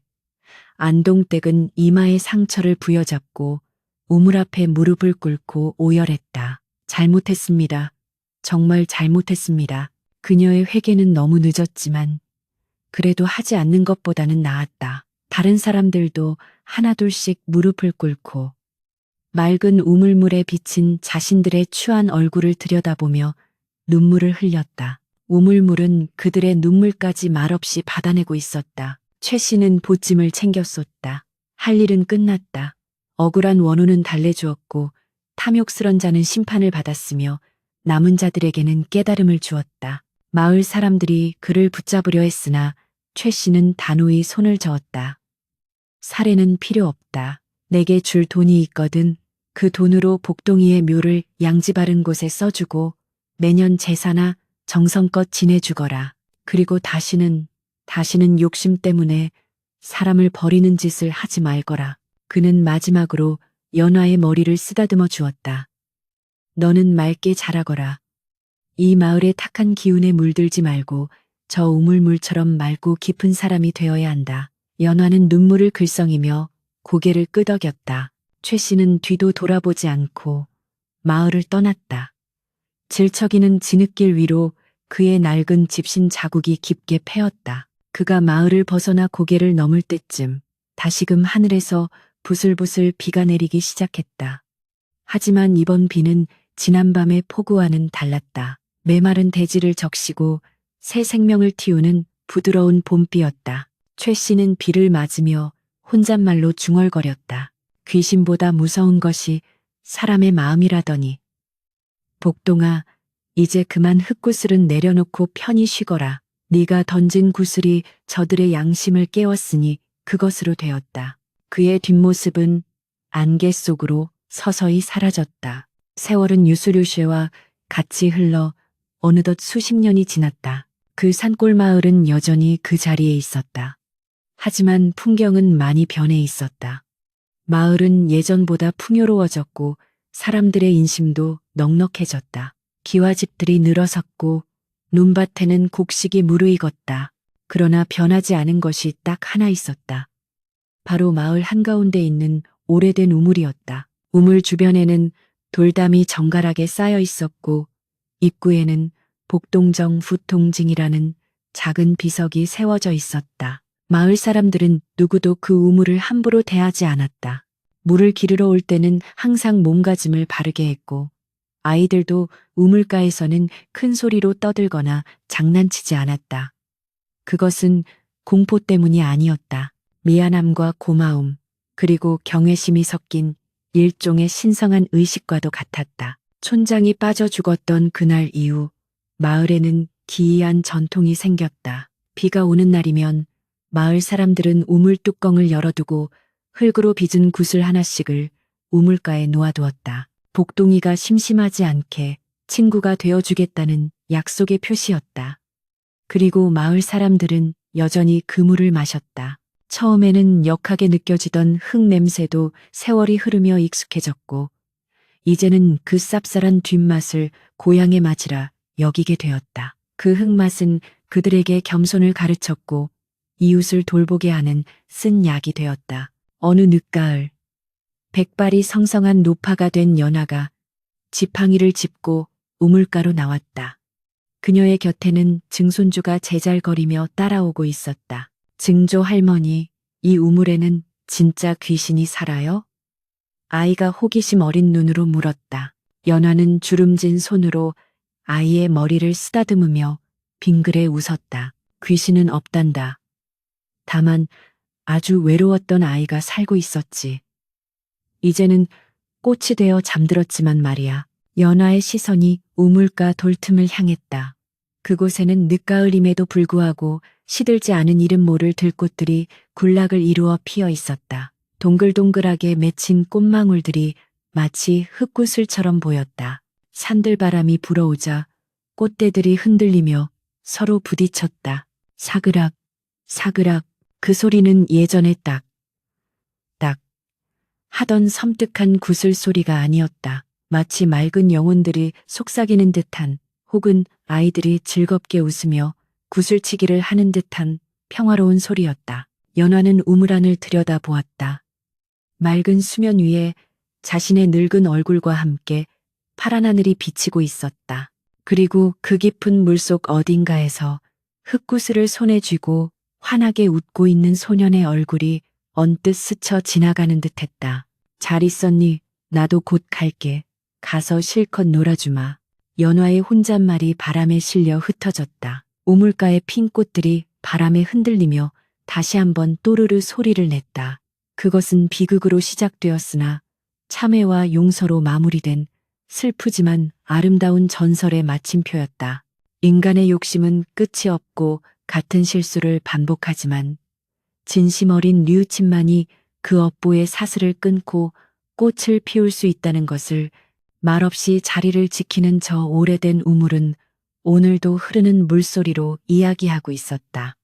안동댁은 이마에 상처를 부여잡고 우물 앞에 무릎을 꿇고 오열했다. 잘못했습니다. 정말 잘못했습니다. 그녀의 회개는 너무 늦었지만 그래도 하지 않는 것보다는 나았다. 다른 사람들도 하나둘씩 무릎을 꿇고 맑은 우물물에 비친 자신들의 추한 얼굴을 들여다보며 눈물을 흘렸다. 우물물은 그들의 눈물까지 말없이 받아내고 있었다. 최 씨는 보찜을 챙겨 쏟다. 할 일은 끝났다. 억울한 원우는 달래주었고 탐욕스런 자는 심판을 받았으며 남은 자들에게는 깨달음을 주었다. 마을 사람들이 그를 붙잡으려 했으나 최 씨는 단호히 손을 저었다. 살해는 필요 없다. 내게 줄 돈이 있거든. 그 돈으로 복동이의 묘를 양지 바른 곳에 써주고 매년 제사나 정성껏 지내주거라. 그리고 다시는 욕심 때문에 사람을 버리는 짓을 하지 말거라. 그는 마지막으로 연화의 머리를 쓰다듬어 주었다. 너는 맑게 자라거라. 이 마을의 탁한 기운에 물들지 말고 저 우물물처럼 맑고 깊은 사람이 되어야 한다. 연화는 눈물을 글썽이며 고개를 끄덕였다. 최 씨는 뒤도 돌아보지 않고 마을을 떠났다. 질척이는 진흙길 위로 그의 낡은 집신 자국이 깊게 패었다. 그가 마을을 벗어나 고개를 넘을 때쯤 다시금 하늘에서 부슬부슬 비가 내리기 시작했다. 하지만 이번 비는 지난밤의 폭우와는 달랐다. 메마른 대지를 적시고 새 생명을 틔우는 부드러운 봄비였다. 최 씨는 비를 맞으며 혼잣말로 중얼거렸다. 귀신보다 무서운 것이 사람의 마음이라더니. 복동아, 이제 그만 흙구슬은 내려놓고 편히 쉬거라. 네가 던진 구슬이 저들의 양심을 깨웠으니 그것으로 되었다. 그의 뒷모습은 안개 속으로 서서히 사라졌다. 세월은 유수료쉐와 같이 흘러 어느덧 수십 년이 지났다. 그 산골 마을은 여전히 그 자리에 있었다. 하지만 풍경은 많이 변해 있었다. 마을은 예전보다 풍요로워졌고 사람들의 인심도 넉넉해졌다. 기와집들이 늘어섰고 눈밭에는 곡식이 무르익었다. 그러나 변하지 않은 것이 딱 하나 있었다. 바로 마을 한가운데 있는 오래된 우물이었다. 우물 주변에는 돌담이 정갈하게 쌓여 있었고 입구에는 복동정 부통징이라는 작은 비석이 세워져 있었다. 마을 사람들은 누구도 그 우물을 함부로 대하지 않았다. 물을 기르러 올 때는 항상 몸가짐을 바르게 했고 아이들도 우물가에서는 큰 소리로 떠들거나 장난치지 않았다. 그것은 공포 때문이 아니었다. 미안함과 고마움, 그리고 경외심이 섞인 일종의 신성한 의식과도 같았다. 촌장이 빠져 죽었던 그날 이후 마을에는 기이한 전통이 생겼다. 비가 오는 날이면 마을 사람들은 우물 뚜껑을 열어두고 흙으로 빚은 구슬 하나씩을 우물가에 놓아두었다. 복동이가 심심하지 않게 친구가 되어주겠다는 약속의 표시였다. 그리고 마을 사람들은 여전히 그 물을 마셨다. 처음에는 역하게 느껴지던 흙 냄새도 세월이 흐르며 익숙해졌고 이제는 그 쌉쌀한 뒷맛을 고향의 맛이라 여기게 되었다. 그 흙맛은 그들에게 겸손을 가르쳤고 이웃을 돌보게 하는 쓴 약이 되었다. 어느 늦가을 백발이 성성한 노파가 된 연하가 지팡이를 짚고 우물가로 나왔다. 그녀의 곁에는 증손주가 제잘거리며 따라오고 있었다. 증조 할머니, 이 우물에는 진짜 귀신이 살아요? 아이가 호기심 어린 눈으로 물었다. 연하는 주름진 손으로 아이의 머리를 쓰다듬으며 빙그레 웃었다. 귀신은 없단다. 다만 아주 외로웠던 아이가 살고 있었지. 이제는 꽃이 되어 잠들었지만 말이야. 연하의 시선이 우물가 돌틈을 향했다. 그곳에는 늦가을임에도 불구하고 시들지 않은 이름 모를 들꽃들이 군락을 이루어 피어 있었다. 동글동글하게 맺힌 꽃망울들이 마치 흙구슬처럼 보였다. 산들바람이 불어오자 꽃대들이 흔들리며 서로 부딪혔다. 사그락, 사그락. 그 소리는 예전에 딱, 딱 하던 섬뜩한 구슬 소리가 아니었다. 마치 맑은 영혼들이 속삭이는 듯한 혹은 아이들이 즐겁게 웃으며 구슬치기를 하는 듯한 평화로운 소리였다. 연화는 우물 안을 들여다보았다. 맑은 수면 위에 자신의 늙은 얼굴과 함께 파란 하늘이 비치고 있었다. 그리고 그 깊은 물속 어딘가에서 흙구슬을 손에 쥐고 환하게 웃고 있는 소년의 얼굴이 언뜻 스쳐 지나가는 듯했다. 잘 있었니? 나도 곧 갈게. 가서 실컷 놀아주마. 연화의 혼잣말이 바람에 실려 흩어졌다. 우물가의 핀 꽃들이 바람에 흔들리며 다시 한번 또르르 소리를 냈다. 그것은 비극으로 시작되었으나 참회와 용서로 마무리된 슬프지만 아름다운 전설의 마침표였다. 인간의 욕심은 끝이 없고 같은 실수를 반복하지만 진심 어린 뉘우침만이 그 업보의 사슬을 끊고 꽃을 피울 수 있다는 것을 말없이 자리를 지키는 저 오래된 우물은 오늘도 흐르는 물소리로 이야기하고 있었다.